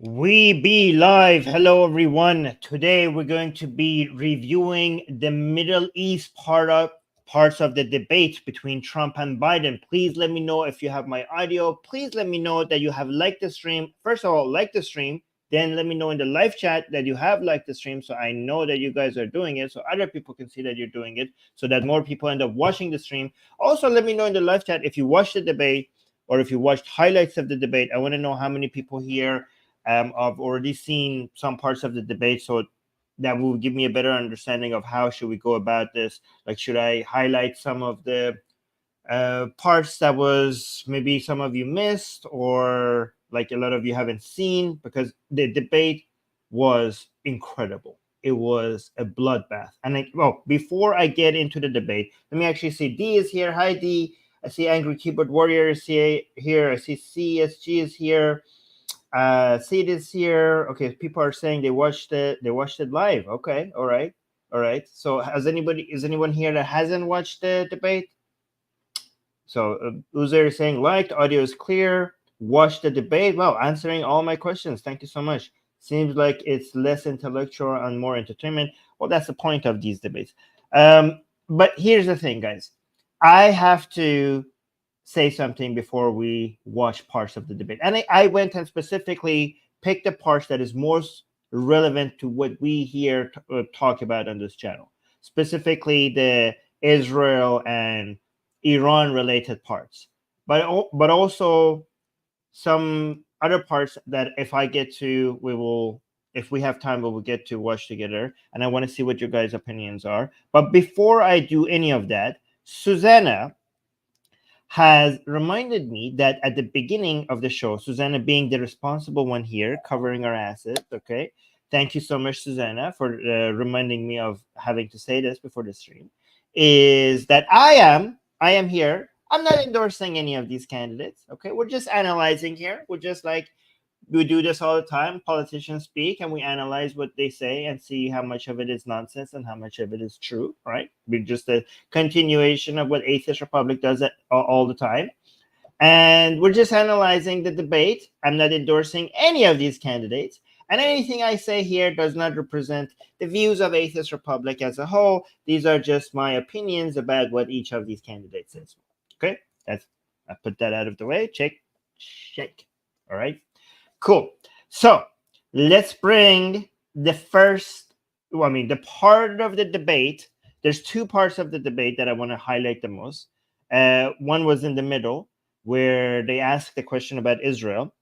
We be live. Hello, everyone. Today we're going to be reviewing the Middle East parts of the debate between Trump and Biden. Please let me know if you have my audio. Please let me know that you have liked the stream. First of all, like the stream. Then let me know in the live chat that you have liked the stream, so I know that you guys are doing it, so other people can see that you're doing it, so that more people end up watching the stream. Also, let me know in the live chat if you watched the debate or if you watched highlights of the debate. I want to know how many people here I've already seen some parts of the debate, so that will give me a better understanding of how should we go about this. Like, should I highlight some of the parts that was maybe some of you missed, or like a lot of you haven't seen, because the debate was incredible. It was a bloodbath. And before I get into the debate, let me actually see D is here. Hi D. I see Angry Keyboard Warrior is here. I see CSG is here. See it is here. Okay, people are saying they watched it live. Okay, all right. So is anyone here that hasn't watched the debate? So Uzair is saying liked, audio is clear, watch the debate. Wow, answering all my questions. Thank you so much. Seems like it's less intellectual and more entertainment. Well, that's the point of these debates. But here's the thing, guys. I have to say something before we watch parts of the debate. And I went and specifically picked the parts that is most relevant to what we here talk about on this channel, specifically the Israel and Iran related parts, but also some other parts that if I get to, if we have time, we will get to watch together. And I want to see what your guys' opinions are. But before I do any of that, Susanna has reminded me that at the beginning of the show, Susanna being the responsible one here, covering our assets, okay? Thank you so much, Susanna, for reminding me of having to say this before the stream, is that I am here. I'm not endorsing any of these candidates, okay? We're just analyzing here. We're just like, we do this all the time. Politicians speak and we analyze what they say and see how much of it is nonsense and how much of it is true, right? We're just a continuation of what Atheist Republic does all the time. And we're just analyzing the debate. I'm not endorsing any of these candidates. And anything I say here does not represent the views of Atheist Republic as a whole. These are just my opinions about what each of these candidates says. Okay? I put that out of the way. Check. All right? Cool. So let's bring the part of the debate. There's two parts of the debate that I want to highlight the most. One was in the middle, where they asked the question about Israel.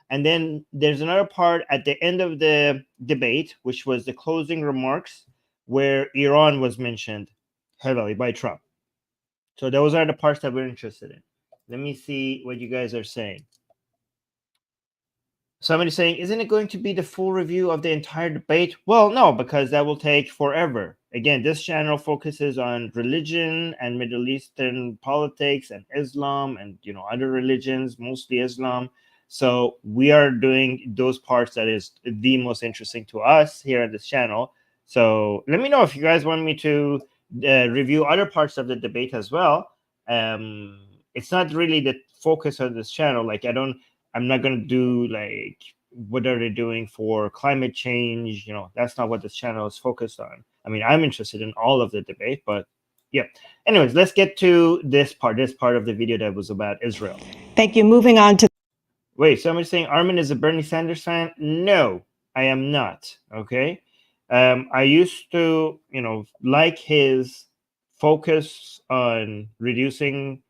And then there's another part at the end of the debate, which was the closing remarks, where Iran was mentioned heavily by Trump. So those are the parts that we're interested in. Let me see what you guys are saying. Somebody's saying, isn't it going to be the full review of the entire debate? Well, no, because that will take forever. Again, this channel focuses on religion and Middle Eastern politics and Islam and, other religions, mostly Islam. So we are doing those parts that is the most interesting to us here at this channel. So let me know if you guys want me to review other parts of the debate as well. It's not really the focus of this channel. Like, I'm not going to do like what are they doing for climate change. That's not what this channel is focused on. I mean, I'm interested in all of the debate, but yeah. Anyways, let's get to this part of the video that was about Israel. Thank you. Moving on to... Wait, somebody's saying Armin is a Bernie Sanders fan? No, I am not. Okay. I used to, like his focus on reducing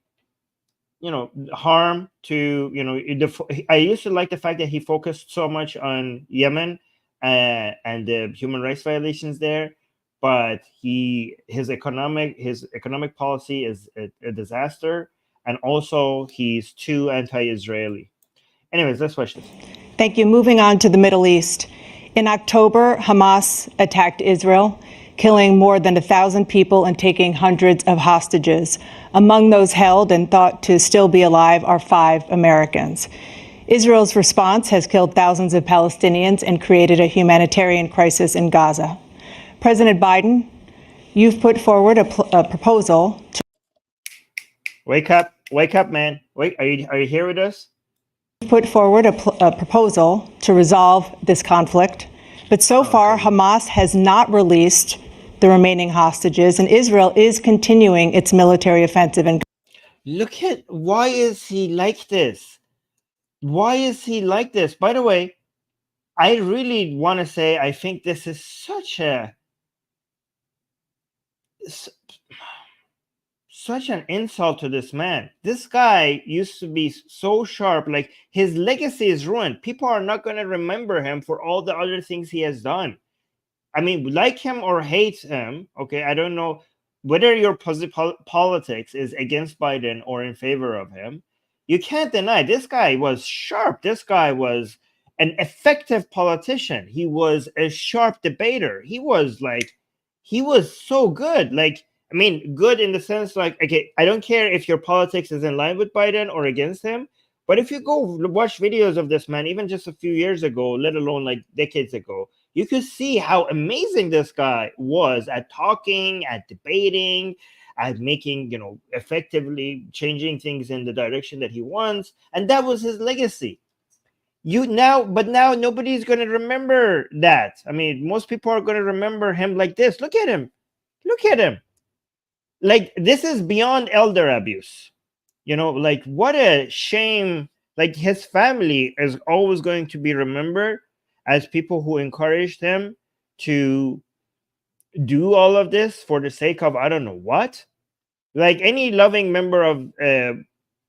harm to, I used to like the fact that he focused so much on Yemen and the human rights violations there, but his economic policy is a disaster, and also he's too anti-Israeli. Anyways, let's watch this. Thank you. Moving on to the Middle East. In October, Hamas attacked Israel, killing more than 1,000 people and taking hundreds of hostages. Among those held and thought to still be alive are 5 Americans. Israel's response has killed thousands of Palestinians and created a humanitarian crisis in Gaza. President Biden, you've put forward a proposal to... Wake up, man. Wait, are you here with us? put forward a proposal to resolve this conflict, but so far Hamas has not released the remaining hostages, and Israel is continuing its military offensive. And look at, why is he like this? Why is he like this? By the way, I really want to say I think this is such an insult to this man. This guy used to be so sharp. Like, his legacy is ruined. People are not going to remember him for all the other things he has done. I mean, like him or hate him, okay, I don't know whether your politics is against Biden or in favor of him. You can't deny this guy was sharp. This guy was an effective politician. He was a sharp debater. He was so good. Like, I mean, good in the sense, like, okay, I don't care if your politics is in line with Biden or against him, but if you go watch videos of this man, even just a few years ago, let alone like decades ago, you could see how amazing this guy was at talking, at debating, at making, effectively changing things in the direction that he wants. And that was his legacy. But now nobody's going to remember that. I mean, most people are going to remember him like this. Look at him. Look at him. Like, this is beyond elder abuse. Like, what a shame. Like, his family is always going to be remembered as people who encouraged him to do all of this for the sake of I don't know what. Like, any loving member of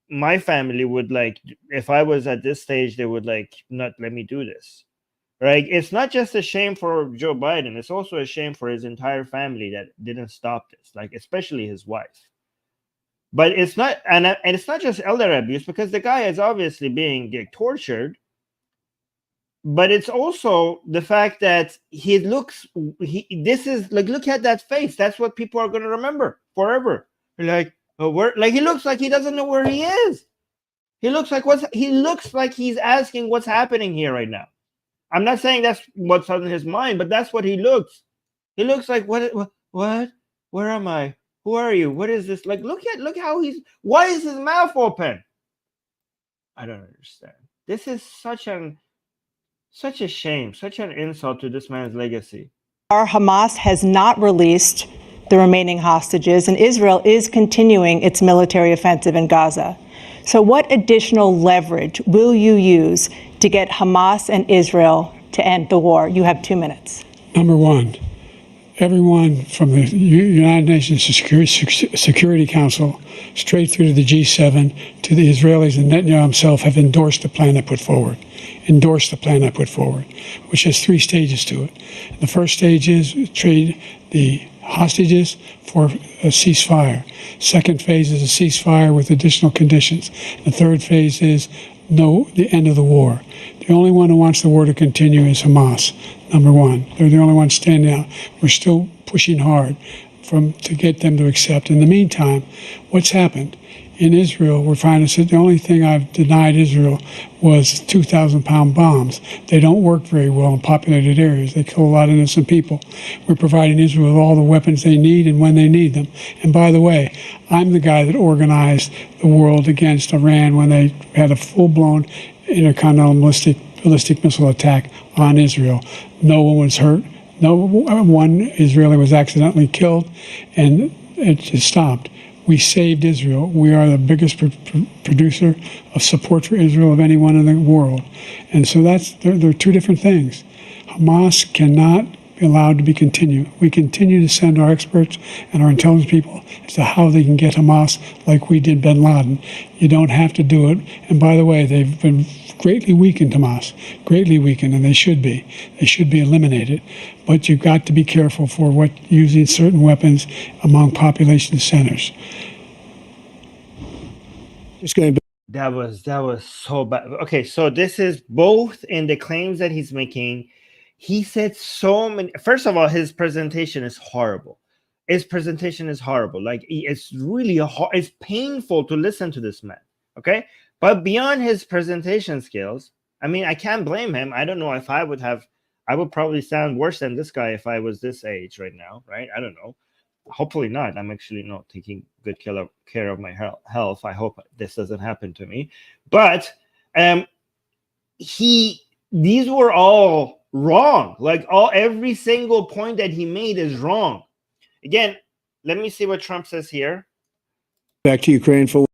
my family would, like, if I was at this stage, they would, like, not let me do this. Right? It's not just a shame for Joe Biden. It's also a shame for his entire family that didn't stop this, like, especially his wife. But it's not, and it's not just elder abuse, because the guy is obviously being tortured. But it's also the fact that this is like, look at that face. That's what people are going to remember forever. Like, he looks like he doesn't know where he is. He looks like he's asking what's happening here right now. I'm not saying that's what's on his mind, but that's what he looks. He looks like, what, where am I? Who are you? What is this? Like, look how why is his mouth open? I don't understand. This is such a shame, such an insult to this man's legacy. Hamas has not released the remaining hostages, and Israel is continuing its military offensive in Gaza. So what additional leverage will you use to get Hamas and Israel to end the war? You have 2 minutes. Number one, everyone from the United Nations Security Council straight through to the G7 to the Israelis and Netanyahu himself have endorsed the plan I put forward. Which has 3 stages to it. The first stage is trade the hostages for a ceasefire. Second phase is a ceasefire with additional conditions. The third phase is the end of the war. The only one who wants the war to continue is Hamas, number one. They're the only ones standing out. We're still pushing hard to get them to accept. In the meantime, what's happened? In Israel, we're finding that the only thing I've denied Israel was 2,000-pound bombs. They don't work very well in populated areas. They kill a lot of innocent people. We're providing Israel with all the weapons they need and when they need them. And by the way, I'm the guy that organized the world against Iran when they had a full-blown intercontinental ballistic missile attack on Israel. No one was hurt. No one Israeli was accidentally killed, and it just stopped. We saved Israel. We are the biggest producer of support for Israel of anyone in the world. And so there are 2 different things. Hamas cannot be allowed to be continued. We continue to send our experts and our intelligence people as to how they can get Hamas like we did bin Laden. You don't have to do it. And by the way, they've been greatly weakened, Hamas, greatly weakened, and they should be. They should be eliminated. But you've got to be careful for using certain weapons among population centers. That was so bad. Okay, so this is both in the claims that he's making. He said so many. First of all, his presentation is horrible. Like, it's really it's painful to listen to this man. Okay, but beyond his presentation skills, I mean, I can't blame him. I don't know if I would probably sound worse than this guy if I was this age right now, right? I don't know. Hopefully not. I'm actually not taking good care of my health. I hope this doesn't happen to me. But these were all wrong. Like every single point that he made is wrong. Again, let me see what Trump says here. Back to Ukraine for.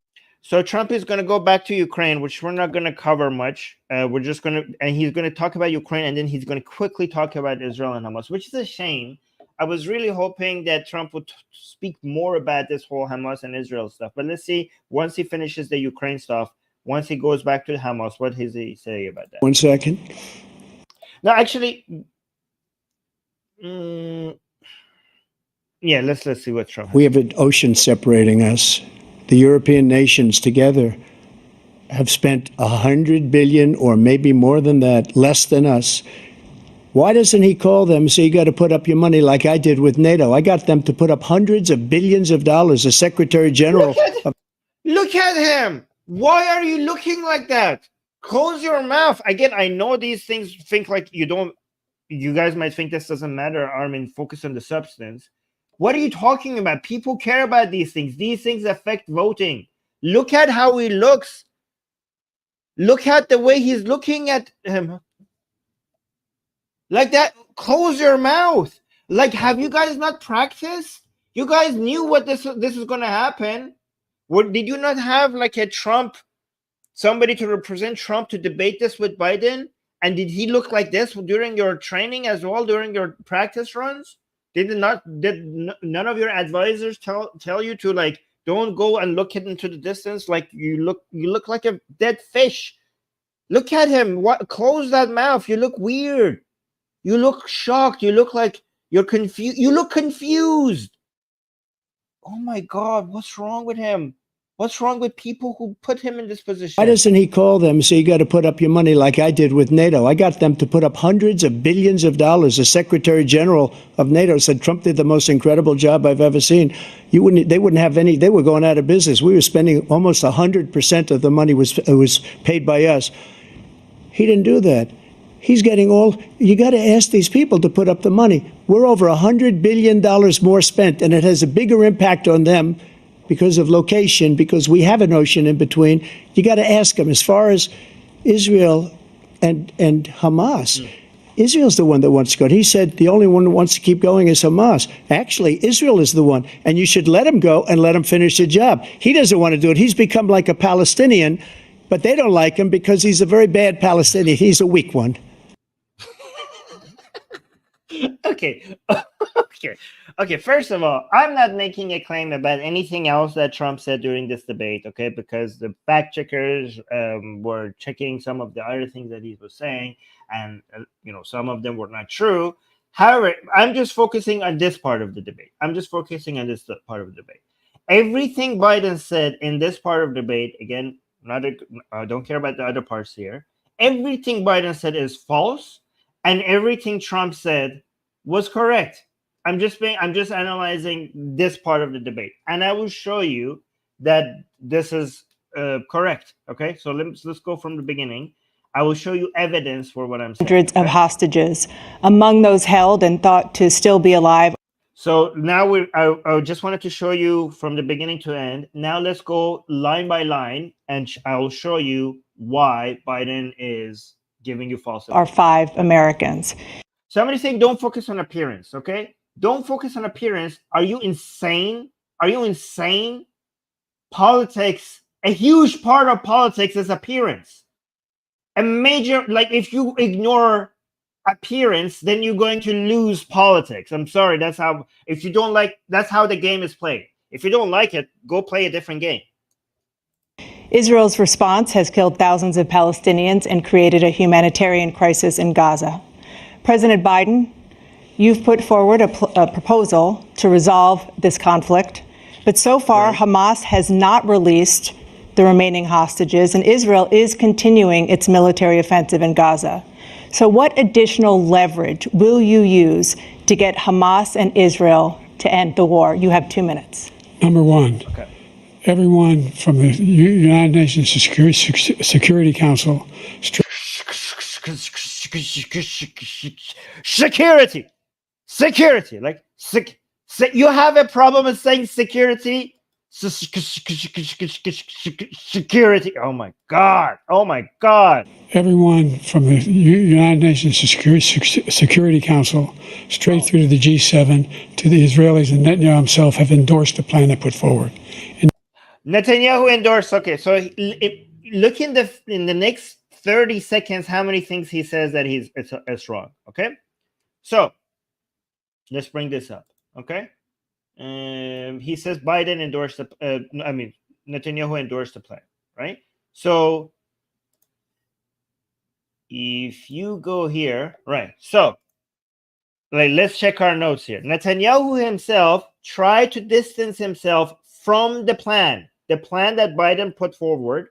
So Trump is going to go back to Ukraine, which we're not going to cover much. We're just going to, and he's going to talk about Ukraine, and then he's going to quickly talk about Israel and Hamas, which is a shame. I was really hoping that Trump would speak more about this whole Hamas and Israel stuff. But let's see, once he finishes the Ukraine stuff, once he goes back to Hamas, what does he say about that? 1 second. No, actually, yeah, let's see what Trump has. We have an ocean separating us. The European nations together have spent 100 billion, or maybe more than that, less than us. Why doesn't he call them and say, you got to put up your money like I did with NATO? I got them to put up hundreds of billions of dollars. The Secretary General. Look at him. Why are you looking like that? Close your mouth. Again, I know these things think like you guys might think this doesn't matter, Armin. Focus on the substance. What are you talking about? People care about these things. These things affect voting. Look at how he looks. Look at the way he's looking at him. Like that. Close your mouth. Like, have you guys not practiced? You guys knew what this is going to happen. Did you not have like a Trump, somebody to represent Trump to debate this with Biden? And did he look like this during your training as well, during your practice runs? Did none of your advisors tell you to, like, don't go and look into the distance, like you look like a dead fish? Look at him. Close that mouth. You look weird. You look shocked. You look like you're confused. You look confused. Oh my God, what's wrong with him? What's wrong with people who put him in this position? Why doesn't he call them and say, you got to put up your money like I did with NATO? I got them to put up hundreds of billions of dollars. The Secretary General of NATO said Trump did the most incredible job I've ever seen. They wouldn't have any. They were going out of business. We were spending almost 100% of the money was paid by us. He didn't do that. He's getting all. You got to ask these people to put up the money. We're over $100 billion more spent, and it has a bigger impact on them because of location, because we have an ocean in between. You got to ask them. As far as Israel and Hamas, Israel's the one that wants to go. He said the only one that wants to keep going is Hamas. Actually, Israel is the one, and you should let him go and let him finish the job. He doesn't want to do it. He's become like a Palestinian, but they don't like him because he's a very bad Palestinian. He's a weak one. Okay. Okay. First of all, I'm not making a claim about anything else that Trump said during this debate, okay? Because the fact checkers were checking some of the other things that he was saying, and some of them were not true. However, I'm just focusing on this part of the debate. Everything Biden said in this part of the debate, again, I don't care about the other parts here. Everything Biden said is false, and everything Trump said was correct. I'm just analyzing this part of the debate, and I will show you that this is correct. Okay, so let's go from the beginning. I will show you evidence for what I'm saying. Hundreds of hostages, among those held and thought to still be alive. So now I just wanted to show you from the beginning to end. Now let's go line by line, and I will show you why Biden is giving you false are 5 Americans. Somebody saying don't focus on appearance, okay? Don't focus on appearance. Are you insane? Politics, a huge part of politics is appearance. A major, like, if you ignore appearance, then you're going to lose politics. I'm sorry, that's how the game is played. If you don't like it, go play a different game. Israel's response has killed thousands of Palestinians and created a humanitarian crisis in Gaza. President Biden, you've put forward a proposal to resolve this conflict, but so far Hamas has not released the remaining hostages, and Israel is continuing its military offensive in Gaza. So what additional leverage will you use to get Hamas and Israel to end the war? You have 2 minutes. Number one, everyone from the United Nations Security Council. Security. Like, you have a problem with saying security? security. Oh my God. Oh my God. Everyone from the United Nations Security Council straight through to the G7 to the Israelis and Netanyahu himself have endorsed the plan I put forward. Netanyahu endorsed. Okay, so look in the next 30 seconds how many things he says that it's wrong. Okay, so let's bring this up. Okay, he says Biden endorsed Netanyahu endorsed the plan, right? So if you go here, right, so let's check our notes here. Netanyahu himself tried to distance himself from the plan that Biden put forward.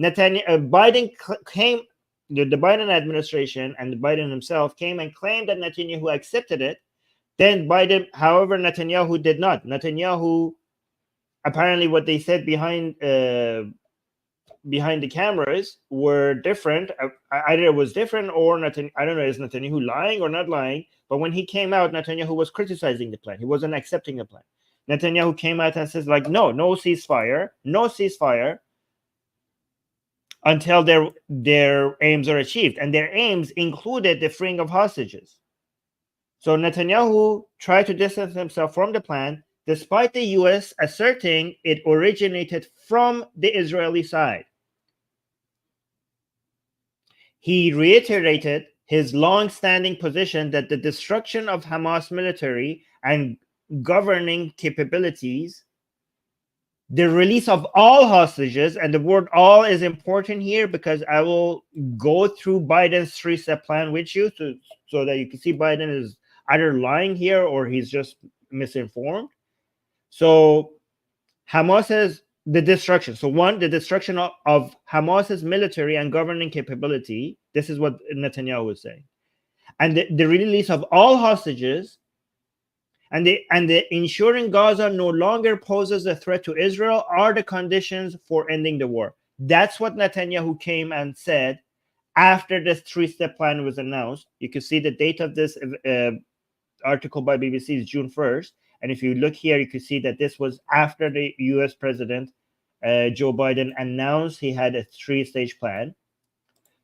Biden came, the Biden administration and the Biden himself came and claimed that Netanyahu accepted it. Then Biden, however, Netanyahu did not. Netanyahu, apparently, what they said behind the cameras were different. Either it was different or I don't know, is Netanyahu lying or not lying? But when he came out, Netanyahu was criticizing the plan. He wasn't accepting the plan. Netanyahu came out and says, like, no ceasefire, until their aims are achieved. And their aims included the freeing of hostages. So Netanyahu tried to distance himself from the plan, despite the US asserting it originated from the Israeli side. He reiterated his long-standing position that the destruction of Hamas military and governing capabilities, the release of all hostages, and the word all is important here because I will go through Biden's three-step plan with you so that you can see Biden is either lying here or he's just misinformed. So Hamas's the destruction. So one, the destruction of Hamas's military and governing capability. This is what Netanyahu was saying. And the release of all hostages and the ensuring Gaza no longer poses a threat to Israel are the conditions for ending the war. That's what Netanyahu came and said after this three-step plan was announced. You can see the date of this article by BBC is June 1st. And if you look here, you can see that this was after the US President Joe Biden announced he had a three-stage plan.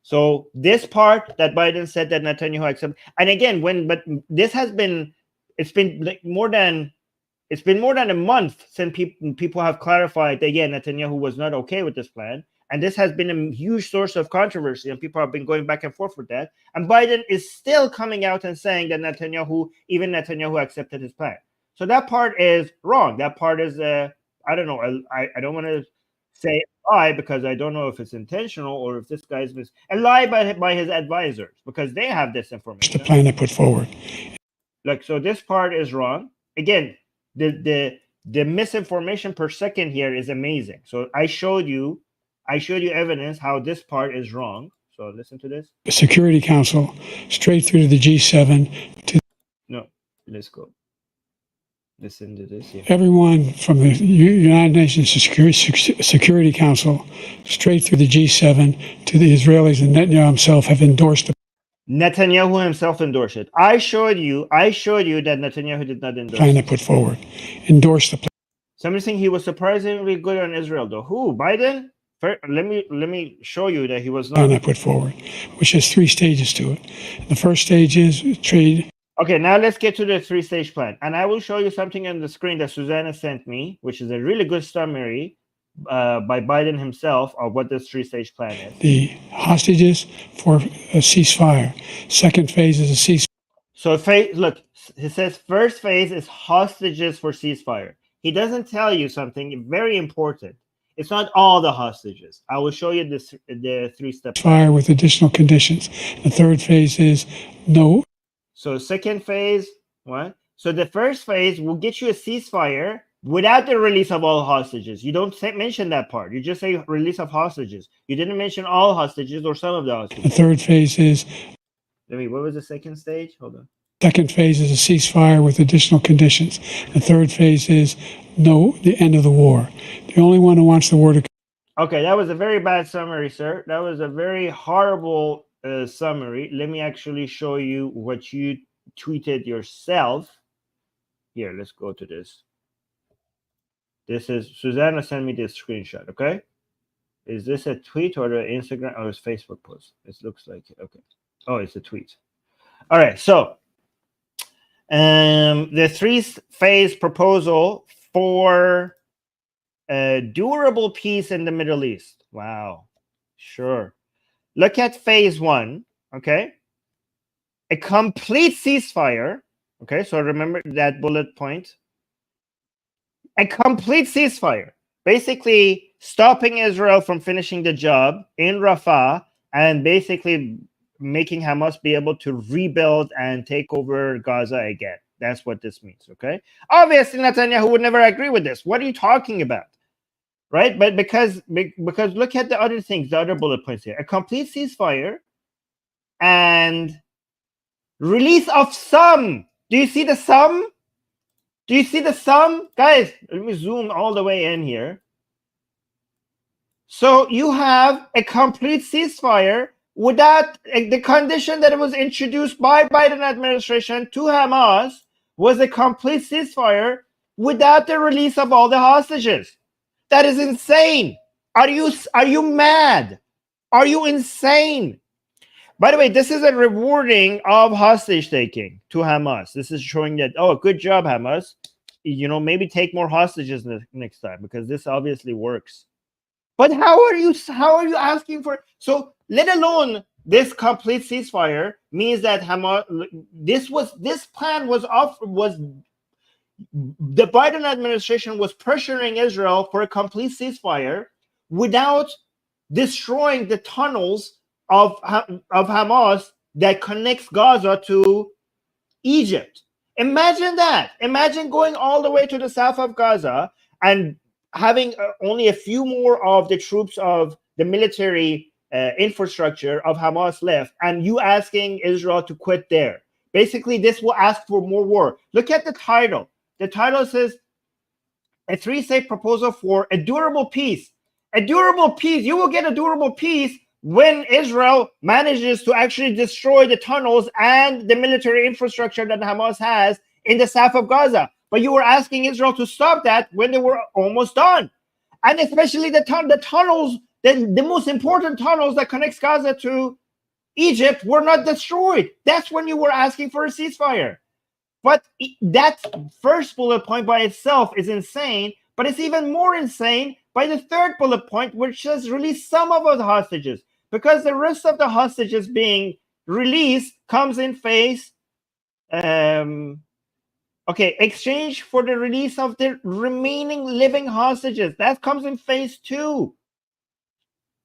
So this part that Biden said that Netanyahu accepted, and again, but this has been, it's been like more than a month since people have clarified that, yeah, Netanyahu was not okay with this plan. And this has been a huge source of controversy, and people have been going back and forth with that. And Biden is still coming out and saying that even Netanyahu accepted his plan. So that part is wrong. That part is, I don't know. I don't want to say a lie because I don't know if it's intentional or if this guy's a lie by his advisors because they have this information. The plan I put forward. Like, so this part is wrong. Again, the misinformation per second here is amazing. So I showed you evidence how this part is wrong. So listen to this. The Security Council, straight through to the G7. No, let's go. Listen to this. Yeah. Everyone from the United Nations Security Council, straight through the G7 to the Israelis and Netanyahu himself have endorsed the Netanyahu himself endorsed it. I showed you that Netanyahu did not endorse plan I put forward. Endorsed the plan. Somebody saying he was surprisingly good on Israel, though. Who? Biden? Let me show you that he was not. Plan I put forward, which has three stages to it. The first stage is trade. Okay, now let's get to the three-stage plan. And I will show you something on the screen that Susanna sent me, which is a really good summary by Biden himself of what this three-stage plan is. The hostages for a ceasefire. Second phase is a ceasefire. So look, he says first phase is hostages for ceasefire. He doesn't tell you something very important. It's not all the hostages. I will show you the three-step fire with additional conditions. The third phase is no. So second phase, what? So the first phase will get you a ceasefire without the release of all hostages. You don't mention that part. You just say release of hostages. You didn't mention all hostages or some of the hostages. The third phase is... what was the second stage? Hold on. Second phase is a ceasefire with additional conditions. The third phase is the end of the war. The only one who wants the war to... Okay, that was a very bad summary, sir. That was a very horrible summary. Let me actually show you what you tweeted yourself. Here, let's go to this. This is Susanna sent me this screenshot. Okay, is this a tweet or an Instagram or a Facebook post? It looks like it. Okay. Oh, it's a tweet. All right. So, the three-phase proposal for a durable peace in the Middle East. Wow. Sure. Look at phase one. Okay. A complete ceasefire. Okay. So remember that bullet point. A complete ceasefire. Basically stopping Israel from finishing the job in Rafah and basically making Hamas be able to rebuild and take over Gaza again. That's what this means, okay? Obviously, Netanyahu would never agree with this. What are you talking about? Right? But because look at the other things, the other bullet points here. A complete ceasefire and release of some. Do you see the sum? Do you see the sum? Guys, let me zoom all the way in here. So you have a complete ceasefire without the condition that it was introduced by Biden administration to Hamas was a complete ceasefire without the release of all the hostages. That is insane. Are you mad? Are you insane? By the way, this is a rewarding of hostage taking to Hamas. This is showing that, oh, good job, Hamas. Maybe take more hostages next time, because this obviously works. But how are you asking for? So let alone this complete ceasefire means that Hamas. This plan was the Biden administration was pressuring Israel for a complete ceasefire without destroying the tunnels of Hamas that connects Gaza to Egypt. Imagine that. Imagine going all the way to the south of Gaza and having only a few more of the troops of the military infrastructure of Hamas left, and you asking Israel to quit there. Basically, this will ask for more war. Look at the title. The title says, a three-state proposal for a durable peace. A durable peace. You will get a durable peace when Israel manages to actually destroy the tunnels and the military infrastructure that Hamas has in the south of Gaza. But you were asking Israel to stop that when they were almost done. And especially the tunnels, the most important tunnels that connects Gaza to Egypt were not destroyed. That's when you were asking for a ceasefire. But that first bullet point by itself is insane, but it's even more insane by the third bullet point, which says release some of the hostages, because the rest of the hostages being released comes in phase exchange for the release of the remaining living hostages. That comes in phase 2.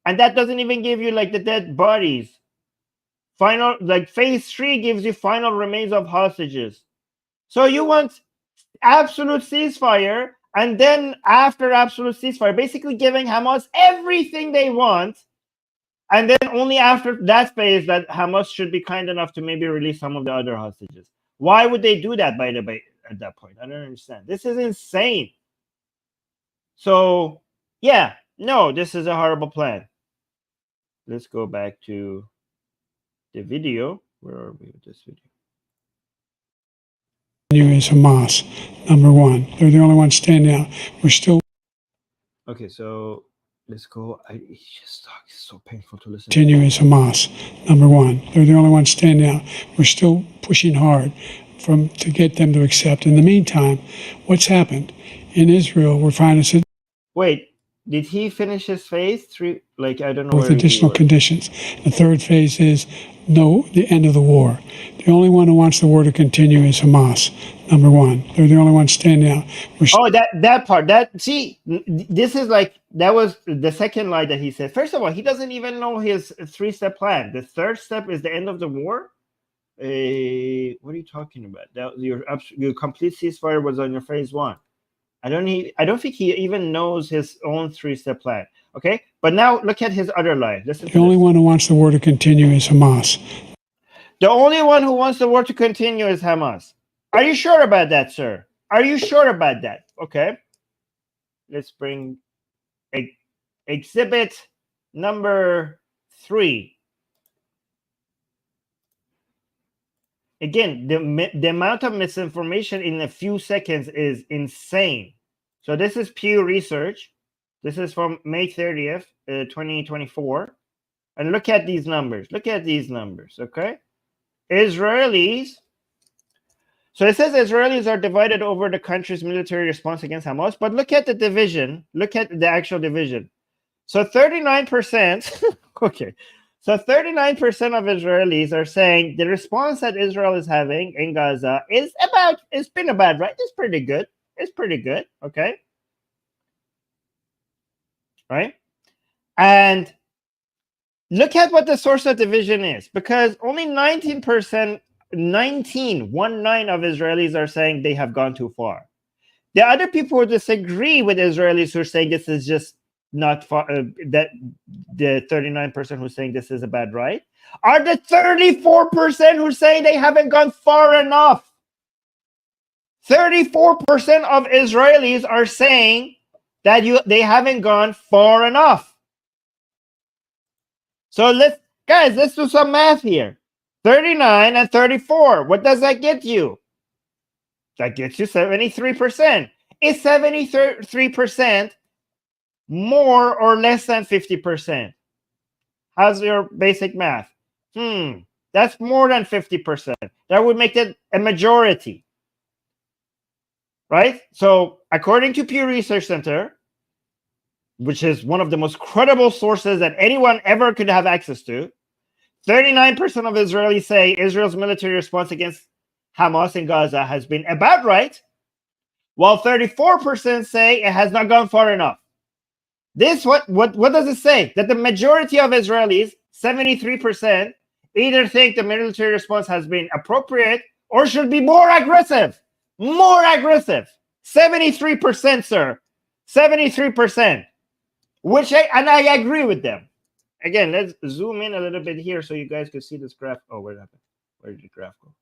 And that doesn't even give you like the dead bodies. Final, like phase 3 gives you final remains of hostages. So you want absolute ceasefire, and then after absolute ceasefire, basically giving Hamas everything they want, and then only after that phase that Hamas should be kind enough to maybe release some of the other hostages. Why would they do that, by the way, at that point? I don't understand. This is insane. So, yeah, no, this is a horrible plan. Let's go back to the video. Where are we with this video? Is Hamas, number one. They're the only ones standing out. We're still. Okay, so let's go. He just talks. It's so painful to listen. Continue as Hamas, number one. They're the only ones standing out. We're still pushing hard to get them to accept. In the meantime, what's happened in Israel? We're finding. Wait, did he finish his phase 3? Like, I don't know. With additional conditions. The third phase is the end of the war. The only one who wants the war to continue is Hamas, number one. They're the only ones standing out. That part. This is like, that was the second line that he said. First of all, he doesn't even know his 3-step plan. The third step is the end of the war. What are you talking about? That your complete ceasefire was on your phase 1. I don't think he even knows his own 3-step plan. Okay, but now look at his other line. The only one who wants the war to continue is Hamas. The only one who wants the war to continue is Hamas. Are you sure about that, sir? Are you sure about that? Okay. Let's bring exhibit number 3. Again, the amount of misinformation in a few seconds is insane. So this is Pew Research. This is from May 30th, 2024. And look at these numbers. Look at these numbers, okay? Israelis. So it says Israelis are divided over the country's military response against Hamas. But look at the division. Look at the actual division. So 39%, okay. So 39% of Israelis are saying the response that Israel is having in Gaza it's been about right. It's pretty good. It's pretty good, okay? Right? And look at what the source of division is, because only 19%, 19 of Israelis are saying they have gone too far. The other people who disagree with Israelis who are saying this is just not far, that the 39% who's saying this is a bad right, are the 34% who say they haven't gone far enough. 34% of Israelis are saying that they haven't gone far enough. So let's do some math here. 39 and 34. What does that get you? That gets you 73%. Is 73% more or less than 50%? How's your basic math? That's more than 50%. That would make it a majority. Right? So according to Pew Research Center, which is one of the most credible sources that anyone ever could have access to, 39% of Israelis say Israel's military response against Hamas in Gaza has been about right, while 34% say it has not gone far enough. This what does it say? That the majority of Israelis, 73%, either think the military response has been appropriate or should be more aggressive. More aggressive. 73%, sir. 73%. I agree with them. Again, let's zoom in a little bit here so you guys can see this graph. Oh, where happened? Where did the graph go?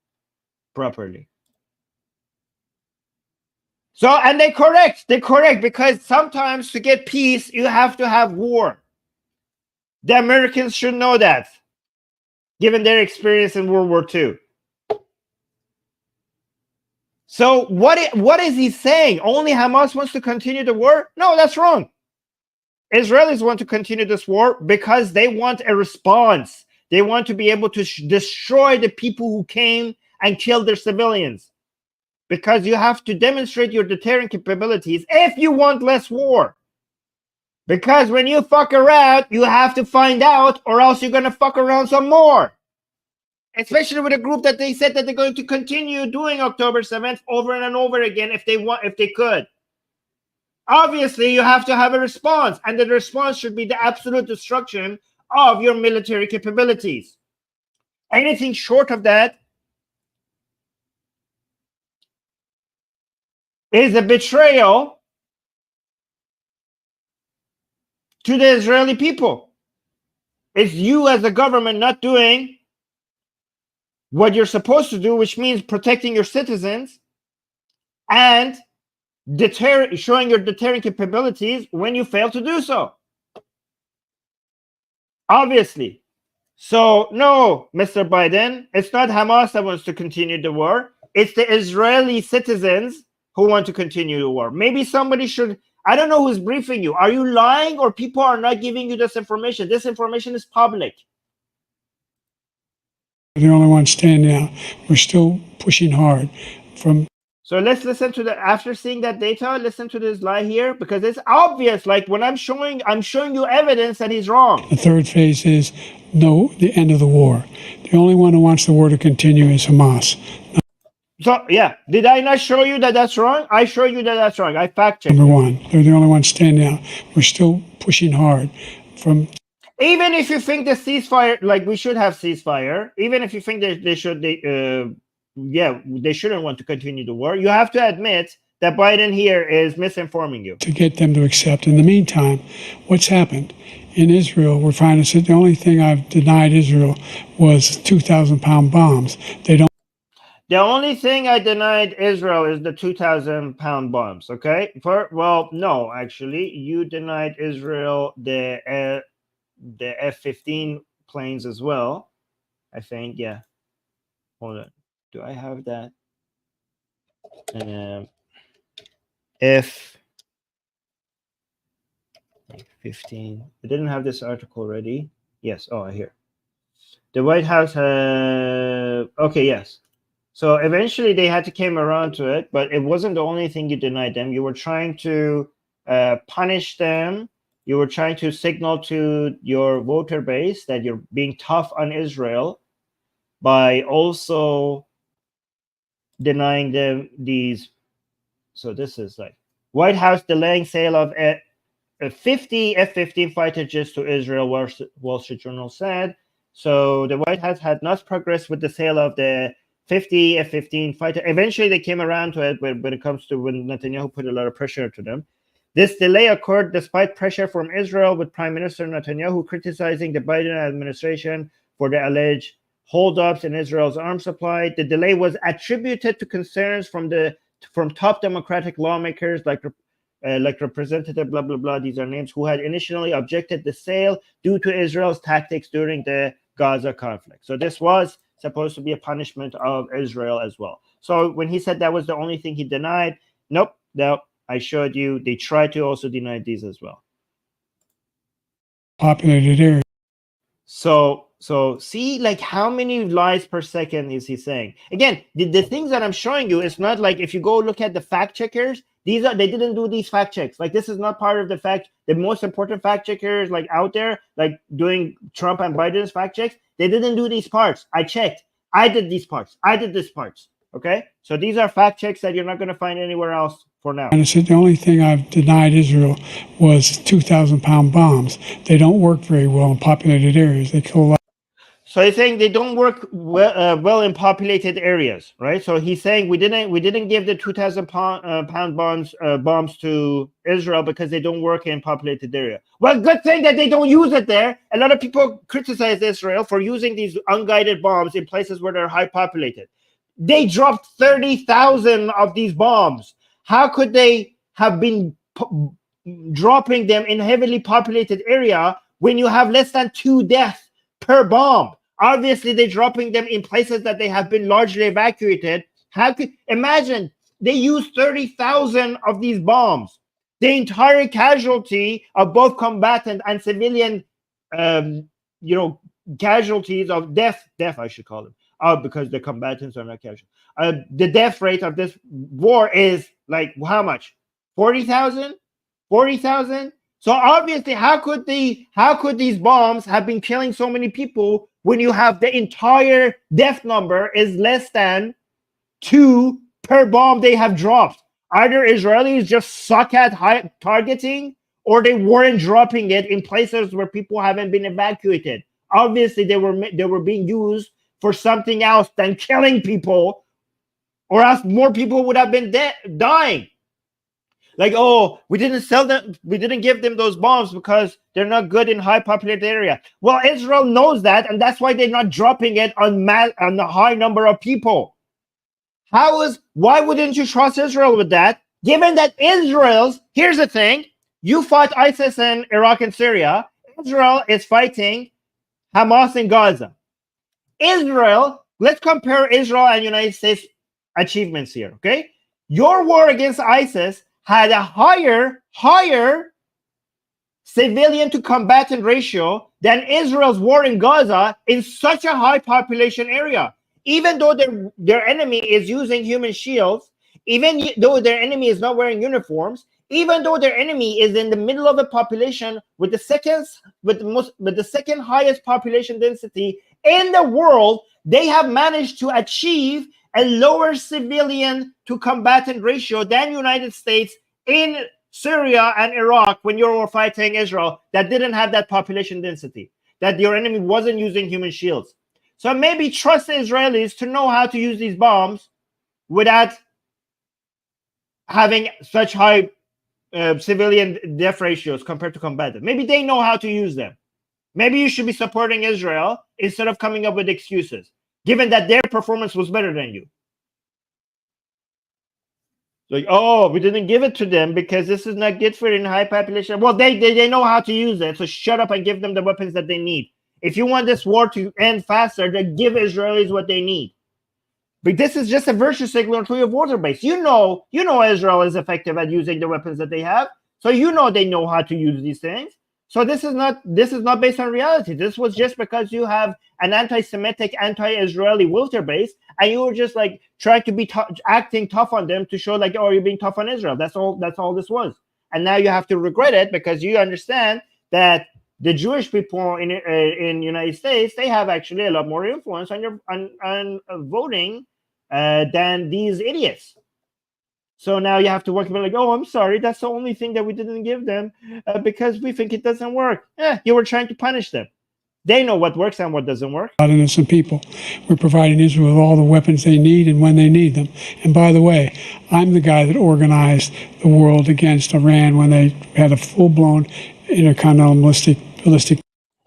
Properly. So, and they're correct, because sometimes to get peace, you have to have war. The Americans should know that, given their experience in World War II. So what is he saying? Only Hamas wants to continue the war? No, that's wrong. Israelis want to continue this war because they want a response. They want to be able to destroy the people who came and killed their civilians. Because you have to demonstrate your deterrent capabilities if you want less war. Because when you fuck around, you have to find out, or else you're going to fuck around some more. Especially with a group that they said that they're going to continue doing October 7th over and over again if they could. Obviously, you have to have a response, and the response should be the absolute destruction of your military capabilities. Anything short of that is a betrayal to the Israeli people. It's you as a government not doing what you're supposed to do, which means protecting your citizens and showing your deterrent capabilities when you fail to do so. Obviously. So, no, Mr. Biden, it's not Hamas that wants to continue the war. It's the Israeli citizens who want to continue the war. Maybe somebody should, I don't know who's briefing you. Are you lying, or people are not giving you this information? This information is public. The only one standing out. We're still pushing hard from. So let's listen to after seeing that data, listen to this lie here, because it's obvious. Like when I'm showing you evidence that he's wrong. The third phase is the end of the war. The only one who wants the war to continue is Hamas. So, yeah, did I not show you that that's wrong? I show you that that's wrong. I fact-checked. Number one, they're the only ones standing out. We're still pushing hard from. Even if you think the ceasefire, like we should have ceasefire, even if you think that they shouldn't want to continue the war, you have to admit that Biden here is misinforming you. To get them to accept. In the meantime, what's happened? In Israel, we're finding that the only thing I've denied Israel was 2,000-pound bombs. They don't. The only thing I denied Israel is the 2,000-pound bombs, okay? No, actually, you denied Israel the F-15 planes as well, I think, yeah. Hold on. Do I have that? 15. I didn't have this article ready. Yes. Oh, here. The White House okay, yes. So eventually they had to came around to it, but it wasn't the only thing you denied them. You were trying to punish them. You were trying to signal to your voter base that you're being tough on Israel by also denying them these. So this is like White House delaying sale of 50 F-15 fighter jets to Israel, Wall Street Journal said. So the White House had not progressed with the sale of the 50 F-15 fighter. Eventually, they came around to it when it comes to when Netanyahu put a lot of pressure to them. This delay occurred despite pressure from Israel, with Prime Minister Netanyahu criticizing the Biden administration for the alleged holdups in Israel's arms supply. The delay was attributed to concerns from top Democratic lawmakers like Representative blah blah blah. These are names who had initially objected the sale due to Israel's tactics during the Gaza conflict. So this was supposed to be a punishment of Israel as well. So when he said that was the only thing he denied, nope. I showed you. They tried to also deny these as well. Populated area. So see, like, how many lies per second is he saying? Again, the things that I'm showing you, it's not like if you go look at the fact checkers, they didn't do these fact checks. Like, this is not part of the most important fact checkers like out there, like doing Trump and Biden's fact checks. They didn't do these parts. I checked. I did these parts. I did these parts. Okay? So these are fact checks that you're not going to find anywhere else for now. And I said the only thing I've denied Israel was 2,000-pound bombs. They don't work very well in populated areas. They kill a lot. So he's saying they don't work well in populated areas, right? So he's saying we didn't give the 2,000-pound bombs to Israel because they don't work in populated area. Well, good thing that they don't use it there. A lot of people criticize Israel for using these unguided bombs in places where they're high populated. They dropped 30,000 of these bombs. How could they have been dropping them in heavily populated area when you have less than 2 deaths per bomb? Obviously, they're dropping them in places that they have been largely evacuated. Imagine they used 30,000 of these bombs. The entire casualty of both combatant and civilian, casualties of death, I should call them, because the combatants are not casual. The death rate of this war is like how much? 40,000? 40,000? So obviously, how could these bombs have been killing so many people when you have the entire death number is less than 2 per bomb they have dropped? Either Israelis just suck at targeting, or they weren't dropping it in places where people haven't been evacuated. Obviously, they were being used for something else than killing people, or else more people would have been dying. Like, oh, we didn't give them those bombs because they're not good in high populated area. Well, Israel knows that, and that's why they're not dropping it on a high number of people. Why wouldn't you trust Israel with that? Given that here's the thing, you fought ISIS in Iraq and Syria. Israel is fighting Hamas in Gaza. Let's compare Israel and United States achievements here, okay? Your war against ISIS had a higher civilian to combatant ratio than Israel's war in Gaza in such a high population area. Even though their enemy is using human shields, even though their enemy is not wearing uniforms, even though their enemy is in the middle of a population with the second highest population density in the world, they have managed to achieve a lower civilian to combatant ratio than United States in Syria and Iraq when you were fighting Israel that didn't have that population density, that your enemy wasn't using human shields. So maybe trust the Israelis to know how to use these bombs without having such high civilian death ratios compared to combatant. Maybe they know how to use them. Maybe you should be supporting Israel instead of coming up with excuses, given that their performance was better than you. Like, oh, we didn't give it to them because this is not good for in high population. Well, they know how to use it, so shut up and give them the weapons that they need. If you want this war to end faster, then give Israelis what they need. But this is just a virtue signal to your voter base. You know Israel is effective at using the weapons that they have. So they know how to use these things. So this is not based on reality. This was just because you have an anti-Semitic, anti-Israeli Wilter base, and you were just like trying to be acting tough on them to show like, oh, you're being tough on Israel. That's all this was. And now you have to regret it because you understand that the Jewish people in United States, they have actually a lot more influence on voting than these idiots. So now you have to work about like, oh, I'm sorry, that's the only thing that we didn't give them because we think it doesn't work. You were trying to punish them. They know what works and what doesn't work. Innocent people. We're providing Israel with all the weapons they need and when they need them. And by the way, I'm the guy that organized the world against Iran when they had a full-blown intercontinental ballistic.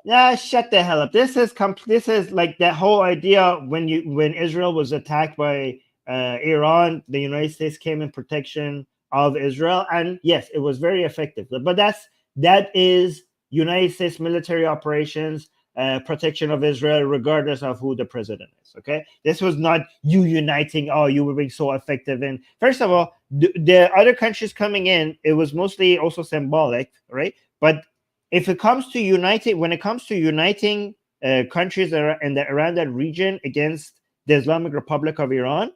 Yeah, shut the hell up. This is like that whole idea when Israel was attacked by Iran, the United States came in protection of Israel, and yes, it was very effective. But that is United States military operations, protection of Israel, regardless of who the president is. Okay, this was not you uniting. Oh, you were being so effective. And first of all, the other countries coming in, it was mostly also symbolic, right? But if it comes to uniting, when it comes to uniting countries around that region against the Islamic Republic of Iran,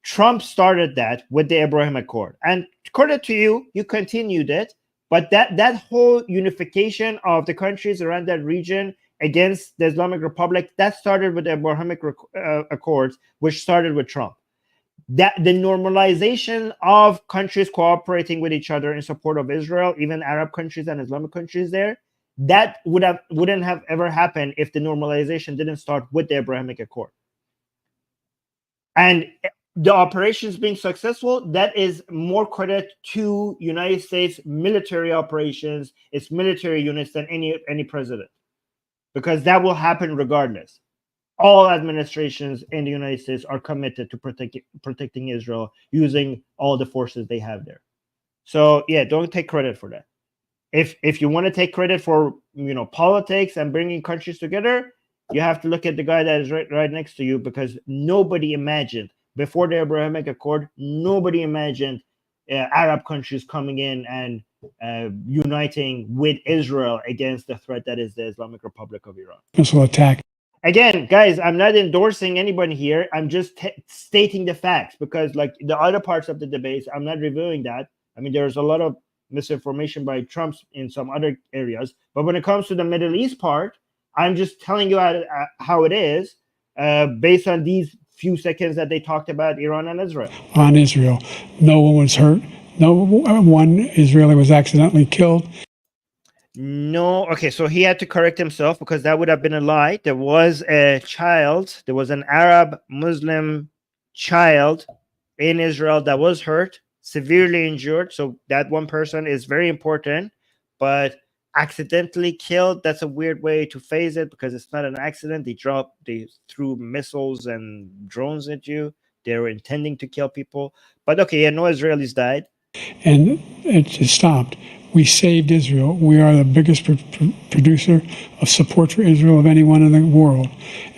Trump started that with the Abraham Accord, and credit to you, you continued it. But that whole unification of the countries around that region against the Islamic Republic, that started with the Abrahamic Accords, which started with Trump. That the normalization of countries cooperating with each other in support of Israel, even Arab countries and Islamic countries there, that wouldn't have ever happened if the normalization didn't start with the Abrahamic Accord. And the operations being successful, that is more credit to United States military operations, its military units than any president, because that will happen regardless. All administrations in the United States are committed to protecting Israel using all the forces they have there. So yeah, don't take credit for that. If you want to take credit for politics and bringing countries together, you have to look at the guy that is right next to you, because nobody imagined before the Abrahamic Accord, nobody imagined Arab countries coming in and uniting with Israel against the threat that is the Islamic Republic of Iran. Missile attack. Again, guys, I'm not endorsing anybody here. I'm just stating the facts, because like the other parts of the debates, I'm not reviewing that. I mean, there's a lot of misinformation by Trump in some other areas. But when it comes to the Middle East part, I'm just telling you how it is based on these few seconds that they talked about Iran and Israel. On Israel. No one was hurt. No one Israeli was accidentally killed. No, okay, so he had to correct himself, because that would have been a lie. There was a child, there was an Arab Muslim child in Israel that was hurt, severely injured. So that one person is very important, but accidentally killed, that's a weird way to phrase it, because it's not an accident. They threw missiles and drones at you. They were intending to kill people. But okay, yeah, no Israelis died. And it just stopped. We saved Israel. We are the biggest producer of support for Israel of anyone in the world.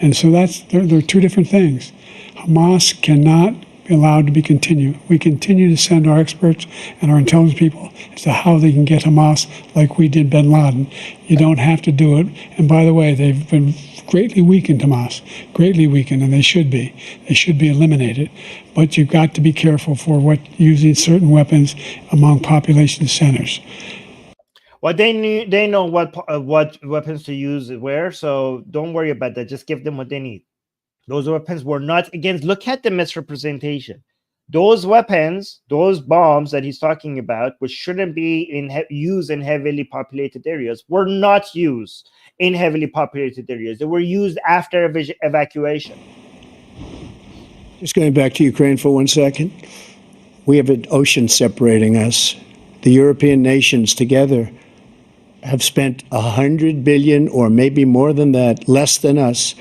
And so there are two different things. Hamas cannot be allowed to be continued. We continue to send our experts and our intelligence people as to how they can get Hamas like we did bin Laden. You don't have to do it. And by the way, they've been greatly weakened, Hamas, greatly weakened, and they should be. They should be eliminated. But you've got to be careful for using certain weapons among population centers. Well, they know what weapons to use where, so don't worry about that. Just give them what they need. Those weapons were not against. Look at the misrepresentation. Those weapons, those bombs that he's talking about, which shouldn't be used in heavily populated areas, were not used in heavily populated areas. They were used after evacuation. Just going back to Ukraine for 1 second. We have an ocean separating us. The European nations together have spent 100 billion, or maybe more than that, less than us.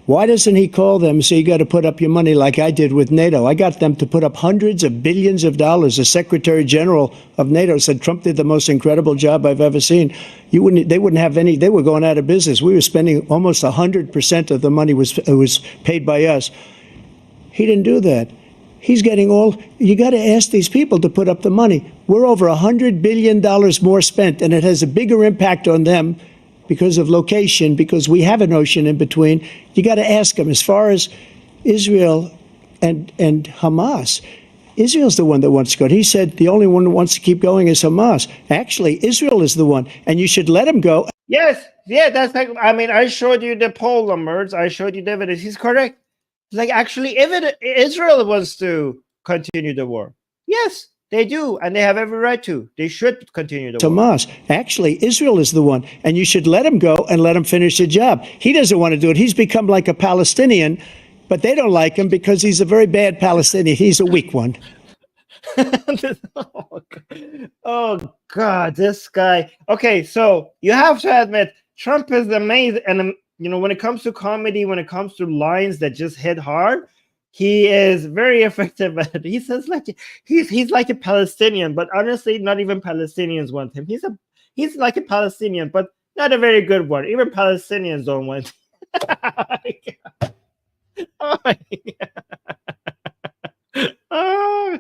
Why doesn't he call them and say, you got to put up your money like I did with NATO? I got them to put up hundreds of billions of dollars. The Secretary General of NATO said Trump did the most incredible job I've ever seen. They wouldn't have any. They were going out of business. We were spending almost 100% of the money was paid by us. He didn't do that. He's getting all, you got to ask these people to put up the money. We're over $100 billion more spent, and it has a bigger impact on them because of location, because we have an ocean in between. You got to ask them. As far as Israel and Hamas, Israel's the one that wants to go. He said the only one that wants to keep going is Hamas. Actually, Israel is the one, and you should let him go. Yes, yeah, that's like, I mean, I showed you the poll numbers, I showed you the evidence. He's correct. Like, actually, if Israel wants to continue the war, yes, they do, and they have every right to. They should continue the war. Hamas. Actually, Israel is the one, and you should let him go and let him finish the job. He doesn't want to do it. He's become like a Palestinian, but they don't like him because he's a very bad Palestinian. He's a weak one. Oh God, this guy. Okay, so you have to admit Trump is amazing, and you know, when it comes to comedy, when it comes to lines that just hit hard, he is very effective at it. He says like he's like a Palestinian, but honestly, not even Palestinians want him. He's like a Palestinian, but not a very good one. Even Palestinians don't want him. Oh my God. Oh,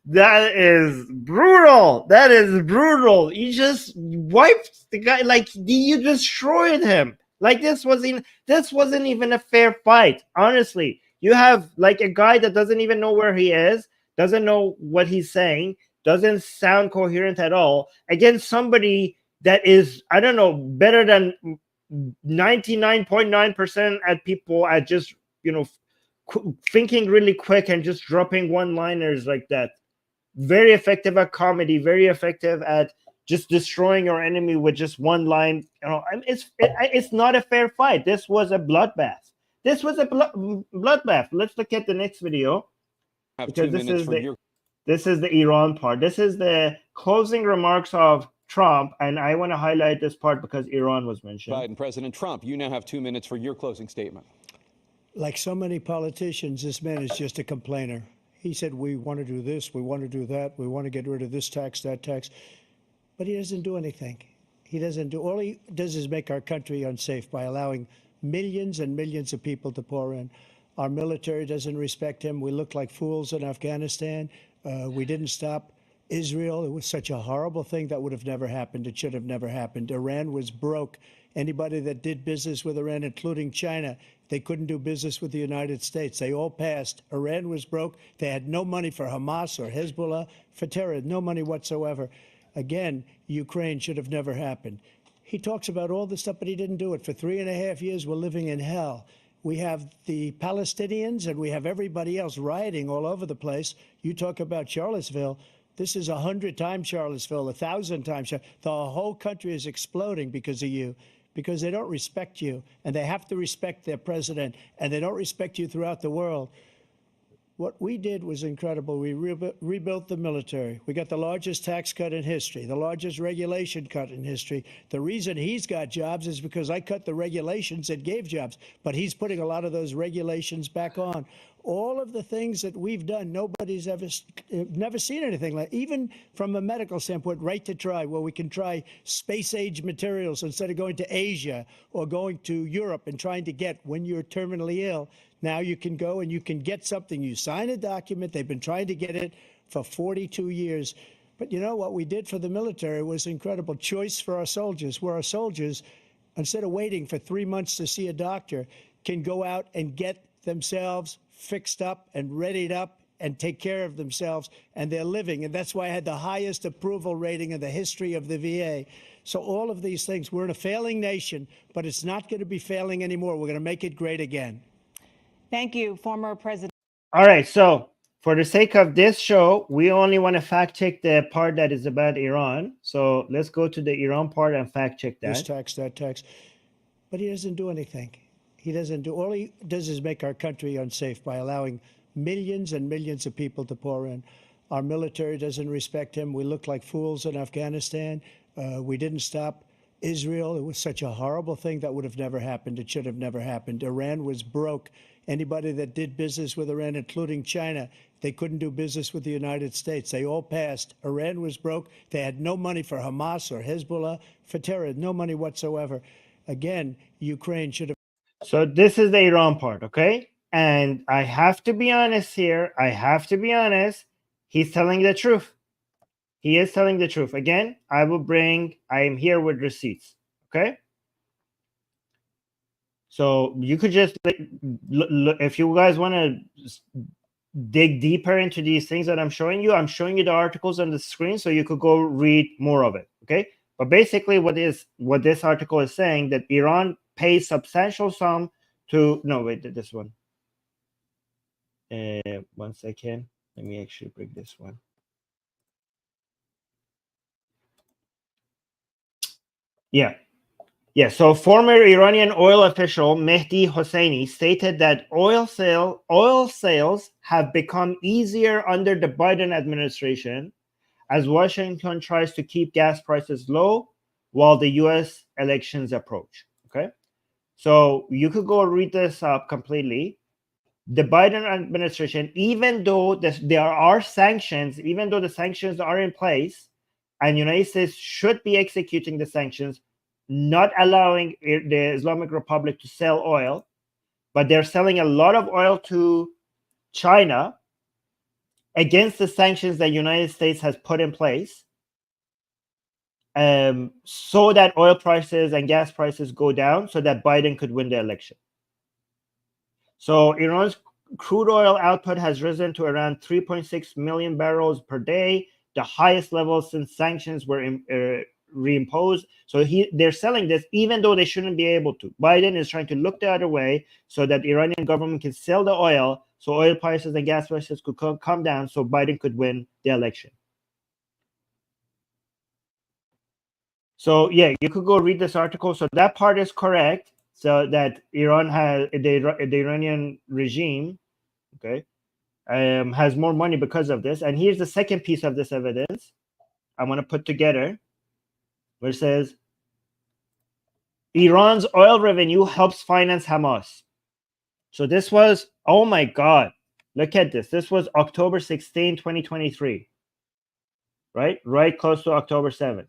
that is brutal. That is brutal. You just wiped the guy, like you destroyed him. Like this wasn't even a fair fight. Honestly, you have like a guy that doesn't even know where he is, doesn't know what he's saying, doesn't sound coherent at all, against somebody that is, I don't know, better than 99.9% at people at just, you know, thinking really quick and just dropping one-liners like that. Very effective at comedy, very effective at just destroying your enemy with just one line. You know, it's not a fair fight. This was a bloodbath. This was a bloodbath. Let's look at the next video, because this is the Iran part. This is the closing remarks of Trump, and I want to highlight this part because Iran was mentioned. Biden, President Trump, you now have 2 minutes for your closing statement. Like so many politicians, this man is just a complainer. He said, we want to do this, we want to do that, we want to get rid of this tax, that tax. But he doesn't do anything. He doesn't do, all he does is make our country unsafe by allowing millions and millions of people to pour in. Our military doesn't respect him. We look like fools in Afghanistan. We didn't stop Israel. It was such a horrible thing that would have never happened. It should have never happened. Iran was broke. Anybody that did business with Iran, including China, they couldn't do business with the United States. They all passed. Iran was broke. They had no money for Hamas or Hezbollah, for terror, no money whatsoever. Again, Ukraine should have never happened. He talks about all this stuff, but he didn't do it. For 3.5 years, we're living in hell. We have the Palestinians and we have everybody else rioting all over the place. You talk about Charlottesville. This is 100 times Charlottesville, 1,000 times. The whole country is exploding because of you, because they don't respect you, and they have to respect their president, and they don't respect you throughout the world. What we did was incredible. We rebuilt the military. We got the largest tax cut in history, the largest regulation cut in history. The reason he's got jobs is because I cut the regulations that gave jobs, but he's putting a lot of those regulations back on. All of the things that we've done, nobody's never seen anything like, even from a medical standpoint, right to try, where we can try space-age materials instead of going to Asia or going to Europe and trying to get, when you're terminally ill, now you can go and you can get something. You sign a document. They've been trying to get it for 42 years. But you know what we did for the military was incredible. Choice for our soldiers, where our soldiers, instead of waiting for 3 months to see a doctor, can go out and get themselves fixed up and readied up and take care of themselves, and they're living. And that's why I had the highest approval rating in the history of the VA. So all of these things, we're in a failing nation, but it's not going to be failing anymore. We're going to make it great again. Thank you, former President. All right, so for the sake of this show, we only want to fact check the part that is about Iran. So let's go to the Iran part and fact check that. This tax, that tax. But he doesn't do anything. He doesn't do, all he does is make our country unsafe by allowing millions and millions of people to pour in. Our military doesn't respect him. We look like fools in Afghanistan. We didn't stop Israel. It was such a horrible thing that would have never happened. It should have never happened. Iran was broke. Anybody that did business with Iran, including China, they couldn't do business with the United States. They all passed. Iran was broke. They had no money for Hamas or Hezbollah, for terror, no money whatsoever. Again, Ukraine should have. So this is the Iran part, okay? And I have to be honest here. I have to be honest. He's telling the truth. He is telling the truth. Again, I am here with receipts. Okay. So you could just, if you guys want to dig deeper into these things that I'm showing you the articles on the screen so you could go read more of it. Okay. But basically what this article is saying, that Iran pays substantial sum to, no, wait, this one. 1 second. Let me actually bring this one. Yeah. So former Iranian oil official Mehdi Hosseini stated that oil sales have become easier under the Biden administration as Washington tries to keep gas prices low while the U.S. elections approach. Okay. So you could go read this up completely. The Biden administration, even though there are sanctions, even though the sanctions are in place, and United States should be executing the sanctions, not allowing the Islamic Republic to sell oil, but they're selling a lot of oil to China against the sanctions that United States has put in place, so that oil prices and gas prices go down so that Biden could win the election. So Iran's crude oil output has risen to around 3.6 million barrels per day, the highest level since sanctions were reimposed. So they're selling this even though they shouldn't be able to. Biden is trying to look the other way so that the Iranian government can sell the oil, so oil prices and gas prices could come down so Biden could win the election. So yeah, you could go read this article. So that part is correct. So that Iran has the Iranian regime, okay, has more money because of this. And here's the second piece of this evidence I want to put together, where it says Iran's oil revenue helps finance Hamas. So this was, oh my God, look at this. This was October 16, 2023, right close to October 7th.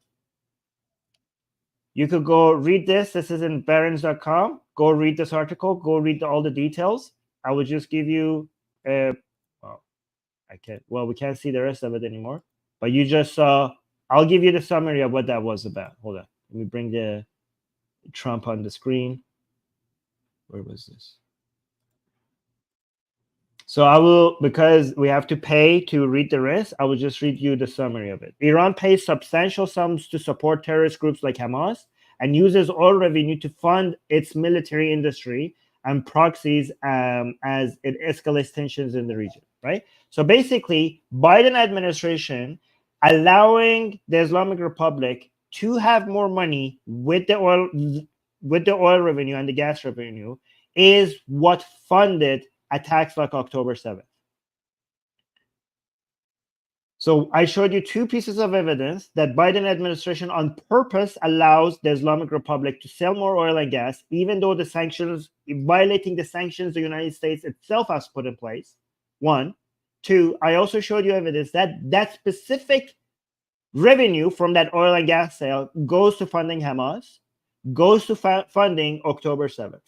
You could go read this. This is in barons.com. Go read this article. Go read all the details. I would just give you, we can't see the rest of it anymore. But you just saw, I'll give you the summary of what that was about. Hold on. Let me bring the Trump on the screen. Where was this? So I will, because we have to pay to read the rest, I will just read you the summary of it. Iran pays substantial sums to support terrorist groups like Hamas and uses oil revenue to fund its military industry and proxies as it escalates tensions in the region, right? So basically, Biden administration allowing the Islamic Republic to have more money with the oil revenue and the gas revenue is what funded attacks like October 7th. So I showed you two pieces of evidence that Biden administration on purpose allows the Islamic Republic to sell more oil and gas, even though the sanctions, violating the sanctions the United States itself has put in place. One. Two, I also showed you evidence that that specific revenue from that oil and gas sale goes to funding Hamas, goes to funding October 7th.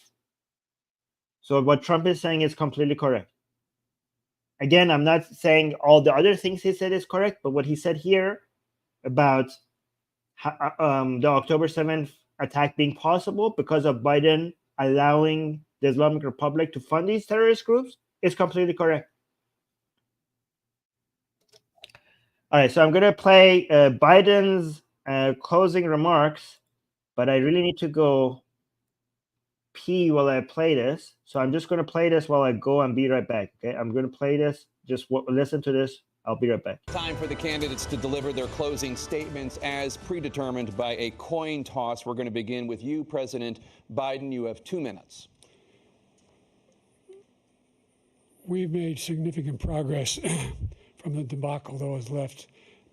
So what Trump is saying is completely correct. Again, I'm not saying all the other things he said is correct, but what he said here about the October 7th attack being possible because of Biden allowing the Islamic Republic to fund these terrorist groups is completely correct. All right, so I'm going to play Biden's closing remarks, but I really need to go pee while I play this. So I'm just going to play this while I go and be right back. Okay, I'm going to play this. Just listen to this. I'll be right back. Time for the candidates to deliver their closing statements as predetermined by a coin toss. We're going to begin with you, President Biden. You have 2 minutes. We've made significant progress from the debacle that was left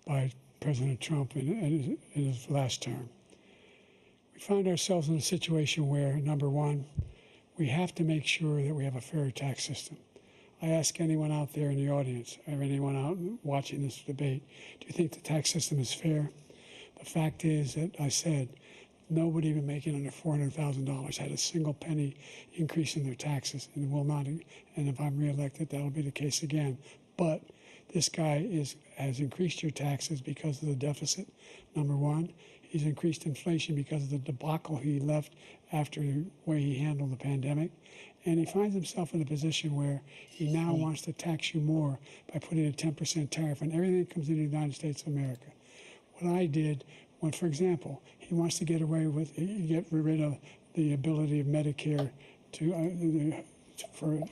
by President Trump in his last term. We find ourselves in a situation where, number one, we have to make sure that we have a fair tax system. I ask anyone out there in the audience, or anyone out watching this debate, do you think the tax system is fair? The fact is that I said Nobody even making under $400,000 had a single penny increase in their taxes, and will not. And if I'm reelected, that'll be the case again. But this guy has increased your taxes because of the deficit. Number one, he's increased inflation because of the debacle he left after the way he handled the pandemic. And he finds himself in a position where he now wants to tax you more by putting a 10% tariff on everything that comes into the United States of America. What I did, when, for example, he wants to get rid of the ability of Medicare for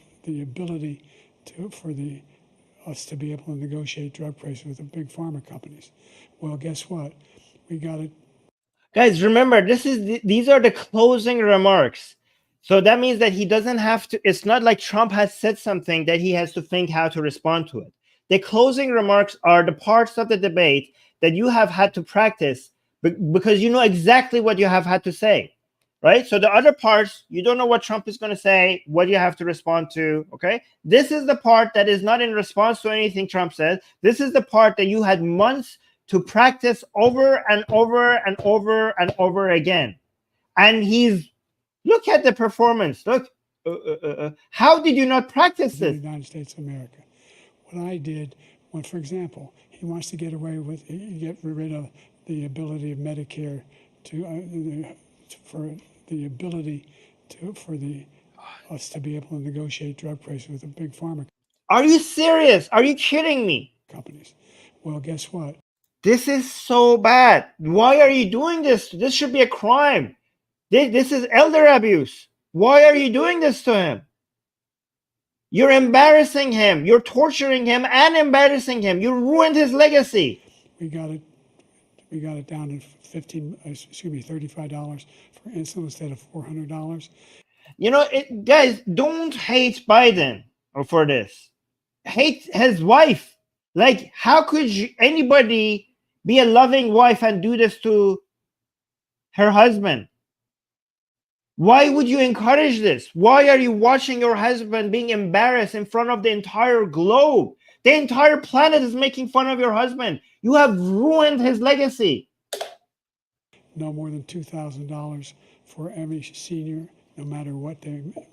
us to be able to negotiate drug prices with the big pharma companies. Well, guess what? We got it. Guys, remember, these are the closing remarks. So that means that he doesn't have to, it's not like Trump has said something that he has to think how to respond to it. The closing remarks are the parts of the debate that you have had to practice because you know exactly what you have had to say, right? So the other parts, you don't know what Trump is going to say, what you have to respond to, okay? This is the part that is not in response to anything Trump says. This is the part that you had months to practice over and over and over and over again. And look at the performance. Look, how did you not practice this? In the United States of America. What I did, when, for example, he wants to get rid of the ability of Medicare us to be able to negotiate drug prices with the big pharma. Are you serious? Are you kidding me? Companies. Well, guess what? This is so bad. Why are you doing this? This should be a crime. This is elder abuse. Why are you doing this to him? You're embarrassing him. You're torturing him and embarrassing him. You ruined his legacy. We got it down to $35 for insulin instead of $400. You know, guys, don't hate Biden for this. Hate his wife. Like, how could anybody be a loving wife and do this to her husband? Why would you encourage this? Why are you watching your husband being embarrassed in front of the entire globe? The entire planet is making fun of your husband. You have ruined his legacy. No more than $2,000 for every senior, no matter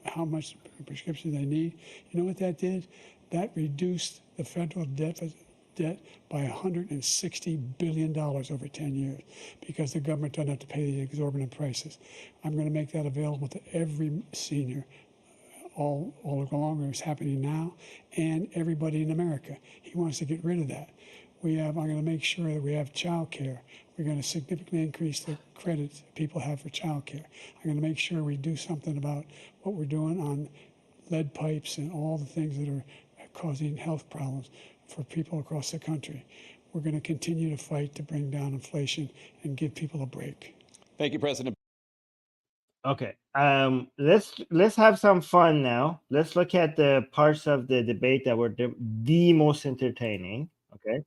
how much prescription they need. You know what that did? That reduced the federal debt by $160 billion over 10 years because the government doesn't have to pay the exorbitant prices. I'm going to make that available to every senior all along. It's happening now, and everybody in America. He wants to get rid of that. I'm going to make sure that we have child care. We're going to significantly increase the credits people have for child care. I'm going to make sure we do something about what we're doing on lead pipes and all the things that are causing health problems for people across the country. We're going to continue to fight to bring down inflation and give people a break. Thank you, President. Okay, let's have some fun now. Let's look at the parts of the debate that were the most entertaining. Okay.